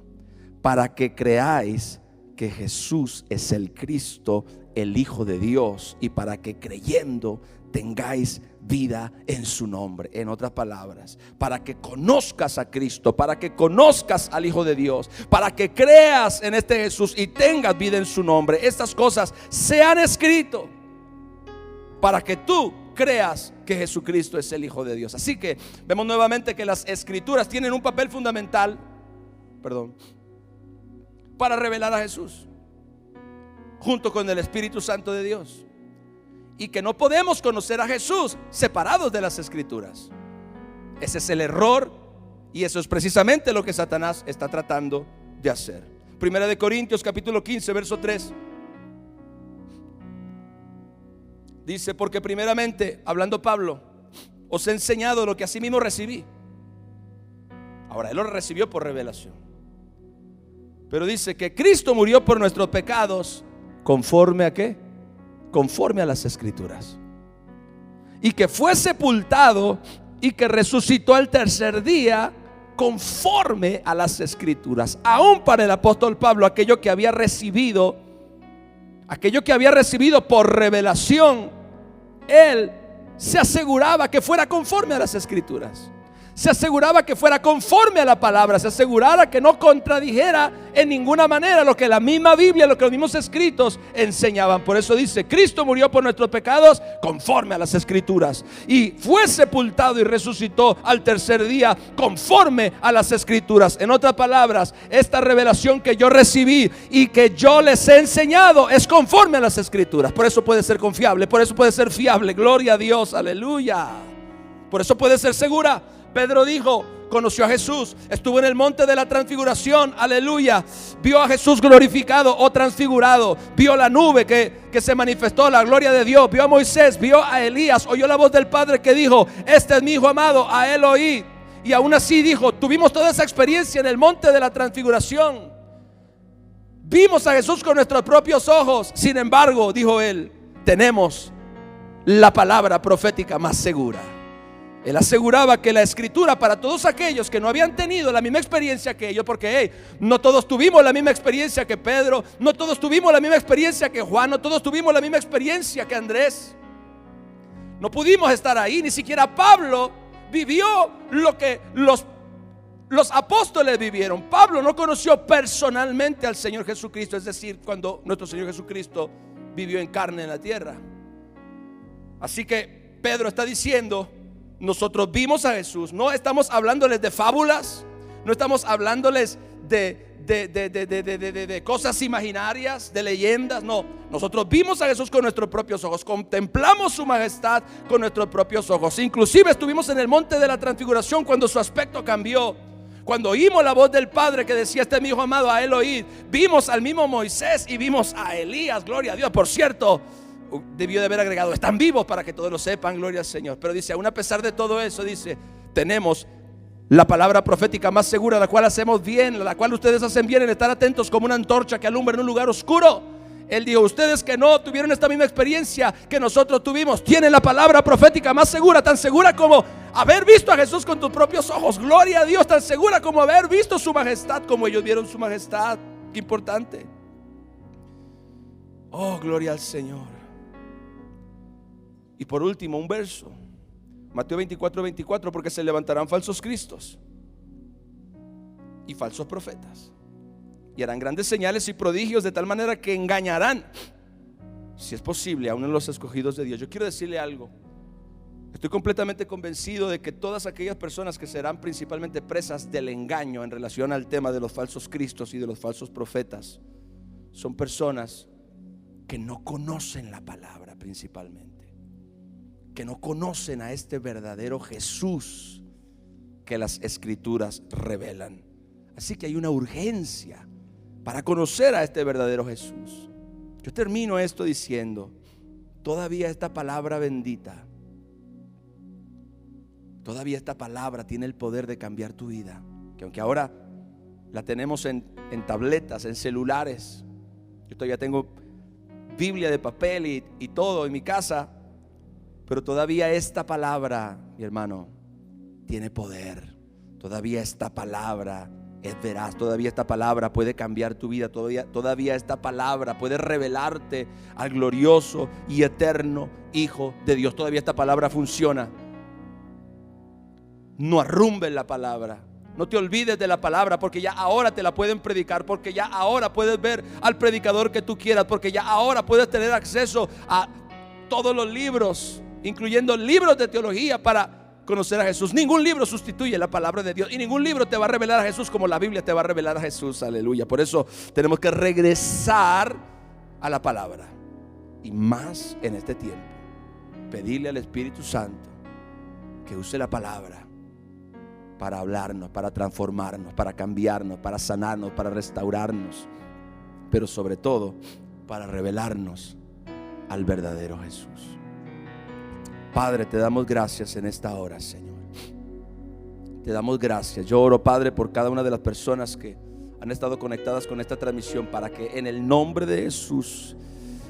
Para que creáis que Jesús es el Cristo, el Hijo de Dios, y para que creyendo tengáis vida en su nombre. En otras palabras, para que conozcas a Cristo, para que conozcas al Hijo de Dios, para que creas en este Jesús y tengas vida en su nombre. Estas cosas se han escrito para que tú creas que Jesucristo es el Hijo de Dios. Así que vemos nuevamente que las escrituras tienen un papel fundamental, para revelar a Jesús junto con el Espíritu Santo de Dios, y que no podemos conocer a Jesús separados de las escrituras. Ese es el error, y eso es precisamente lo que Satanás está tratando de hacer. Primera de Corintios capítulo 15 verso 3 dice: porque primeramente, hablando Pablo, os he enseñado lo que asimismo recibí. Ahora él lo recibió por revelación, pero dice que Cristo murió por nuestros pecados. ¿Conforme a qué? Conforme a las escrituras. Y que fue sepultado y que resucitó al tercer día, conforme a las escrituras. Aún para el apóstol Pablo, aquello que había recibido por revelación, él se aseguraba que fuera conforme a las escrituras. se aseguraba que fuera conforme a la palabra, se asegurara que no contradijera en ninguna manera lo que la misma Biblia, lo que los mismos escritos enseñaban. Por eso dice: Cristo murió por nuestros pecados conforme a las escrituras, y fue sepultado y resucitó al tercer día conforme a las escrituras. En otras palabras, esta revelación que yo recibí y que yo les he enseñado es conforme a las escrituras. Por eso puede ser confiable, por eso puede ser fiable. Gloria a Dios, aleluya. Por eso puede ser segura. Pedro dijo: conoció a Jesús, estuvo en el monte de la transfiguración, aleluya, vio a Jesús glorificado o transfigurado, vio la nube que se manifestó, la gloria de Dios, vio a Moisés, vio a Elías, oyó la voz del Padre que dijo: este es mi hijo amado, a él oí. Y aún así dijo: tuvimos toda esa experiencia en el monte de la transfiguración, vimos a Jesús con nuestros propios ojos. Sin embargo, dijo él, tenemos la palabra profética más segura. Él aseguraba que la escritura, para todos aquellos que no habían tenido la misma experiencia que ellos, porque no todos tuvimos la misma experiencia que Pedro, no todos tuvimos la misma experiencia que Juan, no todos tuvimos la misma experiencia que Andrés, no pudimos estar ahí. Ni siquiera Pablo vivió lo que los apóstoles vivieron. Pablo no conoció personalmente al Señor Jesucristo, es decir, cuando nuestro Señor Jesucristo vivió en carne en la tierra. Así que Pedro está diciendo: nosotros vimos a Jesús. No estamos hablándoles de fábulas, no estamos hablándoles de cosas imaginarias, de leyendas. No, nosotros vimos a Jesús con nuestros propios ojos, contemplamos su majestad con nuestros propios ojos. Inclusive estuvimos en el monte de la transfiguración cuando su aspecto cambió, cuando oímos la voz del Padre que decía: este es mi hijo amado, a él oíd. Vimos al mismo Moisés y vimos a Elías, gloria a Dios. Por cierto, debió de haber agregado: están vivos, para que todos lo sepan, gloria al Señor. Pero dice, aún a pesar de todo eso, dice: tenemos la palabra profética más segura, la cual hacemos bien, la cual ustedes hacen bien en estar atentos como una antorcha que alumbra en un lugar oscuro. Él dijo: ustedes que no tuvieron esta misma experiencia que nosotros tuvimos, tienen la palabra profética más segura, tan segura como haber visto a Jesús con tus propios ojos. Gloria a Dios, tan segura como haber visto su majestad, como ellos vieron su majestad. Qué importante. Oh, gloria al Señor. Y por último, un verso, Mateo 24:24, porque se levantarán falsos cristos y falsos profetas, y harán grandes señales y prodigios, de tal manera que engañarán, si es posible, aún en los escogidos de Dios. Yo quiero decirle algo: estoy completamente convencido de que todas aquellas personas que serán principalmente presas del engaño en relación al tema de los falsos cristos y de los falsos profetas son personas que no conocen la palabra, principalmente, que no conocen a este verdadero Jesús que las escrituras revelan. Así que hay una urgencia para conocer a este verdadero Jesús. Yo termino esto diciendo: todavía esta palabra bendita, todavía esta palabra tiene el poder de cambiar tu vida. Que aunque ahora la tenemos en tabletas, en celulares, yo todavía tengo Biblia de papel y todo en mi casa, pero todavía esta palabra, mi hermano, tiene poder. Todavía esta palabra es veraz. Todavía esta palabra puede cambiar tu vida. Todavía esta palabra puede revelarte al glorioso y eterno Hijo de Dios. Todavía esta palabra funciona. No arrumbes la palabra. No te olvides de la palabra, porque ya ahora te la pueden predicar, porque ya ahora puedes ver al predicador que tú quieras, porque ya ahora puedes tener acceso a todos los libros, incluyendo libros de teología, para conocer a Jesús. Ningún libro sustituye la palabra de Dios, y ningún libro te va a revelar a Jesús como la Biblia te va a revelar a Jesús. Aleluya. Por eso tenemos que regresar a la palabra, y más en este tiempo pedirle al Espíritu Santo que use la palabra para hablarnos, para transformarnos, para cambiarnos, para sanarnos, para restaurarnos, pero sobre todo para revelarnos al verdadero Jesús. Padre, te damos gracias en esta hora, Señor. Te damos gracias. Yo oro, Padre, por cada una de las personas que han estado conectadas con esta transmisión, para que en el nombre de Jesús,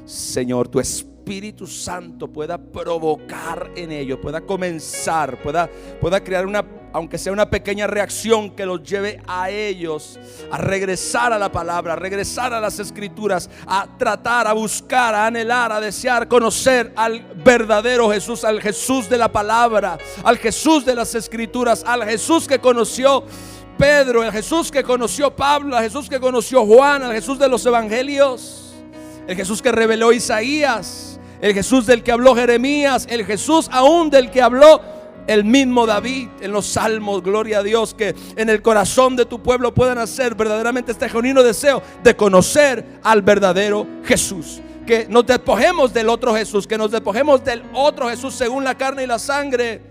Señor, tu Espíritu Santo pueda provocar en ellos, pueda comenzar, pueda crear aunque sea una pequeña reacción que los lleve a ellos a regresar a la palabra, a regresar a las escrituras, a tratar, a buscar, a anhelar, a desear conocer al verdadero Jesús, al Jesús de la palabra, al Jesús de las escrituras, al Jesús que conoció Pedro, el Jesús que conoció Pablo, el Jesús que conoció Juan, el Jesús de los evangelios, el Jesús que reveló Isaías, el Jesús del que habló Jeremías, el Jesús aún del que habló el mismo David en los salmos. Gloria a Dios, que en el corazón de tu pueblo puedan hacer verdaderamente este genuino deseo de conocer al verdadero Jesús. Que nos despojemos del otro Jesús, que nos despojemos del otro Jesús según la carne y la sangre,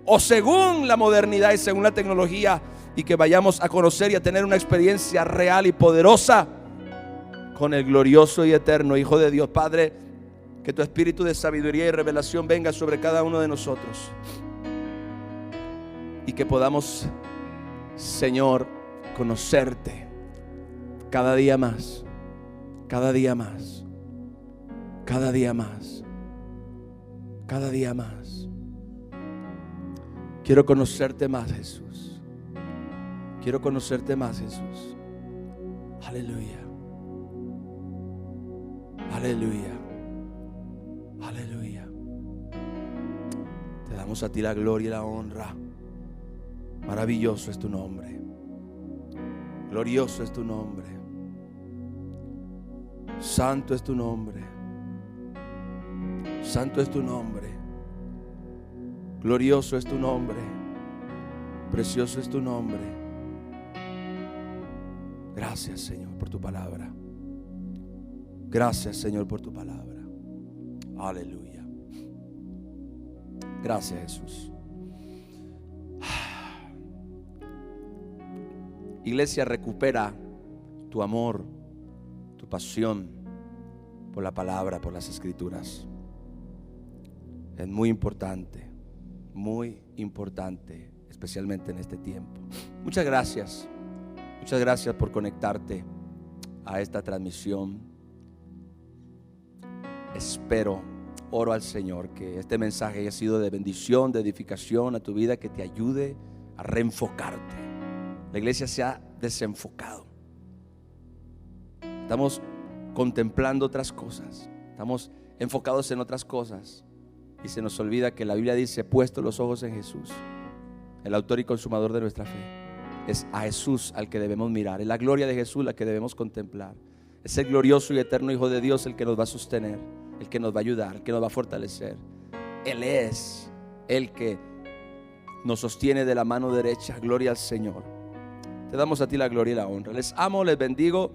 o según la modernidad y según la tecnología, y que vayamos a conocer y a tener una experiencia real y poderosa con el glorioso y eterno Hijo de Dios. Padre, que tu espíritu de sabiduría y revelación venga sobre cada uno de nosotros, y que podamos, Señor, conocerte cada día más, cada día más, cada día más, cada día más. Quiero conocerte más, Jesús. Quiero conocerte más, Jesús. Aleluya. Aleluya. Aleluya. Te damos a ti la gloria y la honra. Maravilloso es tu nombre. Glorioso es tu nombre. Santo es tu nombre. Santo es tu nombre. Glorioso es tu nombre. Precioso es tu nombre. Gracias, Señor, por tu palabra. Gracias, Señor, por tu palabra. Aleluya. Gracias, Jesús. Iglesia, recupera tu amor, tu pasión por la palabra, por las escrituras. Es muy importante, especialmente en este tiempo. Muchas gracias. Muchas gracias por conectarte a esta transmisión. Oro al Señor que este mensaje haya sido de bendición, de edificación a tu vida, que te ayude a reenfocarte. La iglesia se ha desenfocado. Estamos contemplando otras cosas, estamos enfocados en otras cosas, y se nos olvida que la Biblia dice: puesto los ojos en Jesús, el autor y consumador de nuestra fe. Es a Jesús al que debemos mirar, es la gloria de Jesús la que debemos contemplar. Es el glorioso y eterno Hijo de Dios el que nos va a sostener, el que nos va a ayudar, el que nos va a fortalecer. Él es el que nos sostiene de la mano derecha. Gloria al Señor. Te damos a ti la gloria y la honra. Les amo, les bendigo.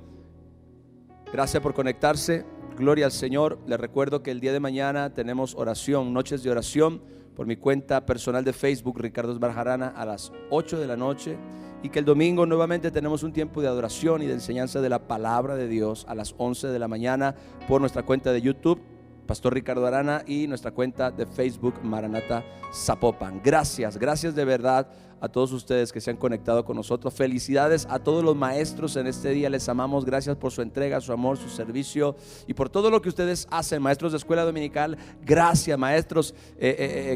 Gracias por conectarse. Gloria al Señor. Les recuerdo que el día de mañana tenemos oración, noches de oración, por mi cuenta personal de Facebook, Ricardo Esbarjarana, a las 8 de la noche. Y que el domingo nuevamente tenemos un tiempo de adoración y de enseñanza de la palabra de Dios a las 11 de la mañana por nuestra cuenta de YouTube, Pastor Ricardo Arana, y nuestra cuenta de Facebook, Maranata Zapopan. Gracias de verdad a todos ustedes que se han conectado con nosotros. Felicidades a todos los maestros en este día. Les amamos. Gracias por su entrega, su amor, su servicio y por todo lo que ustedes hacen. Maestros de escuela dominical, gracias. Maestros,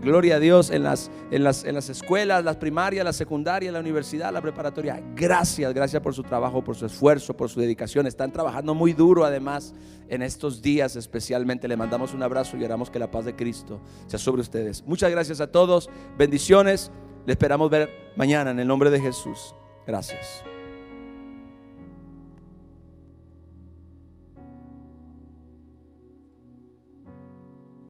gloria a Dios, en las escuelas, las primarias, la secundaria, la universidad, la preparatoria. Gracias por su trabajo, por su esfuerzo, por su dedicación. Están trabajando muy duro además en estos días especialmente. Le mandamos un abrazo y oramos que la paz de Cristo sea sobre ustedes. Muchas gracias a todos. Bendiciones. Le esperamos ver mañana en el nombre de Jesús. Gracias.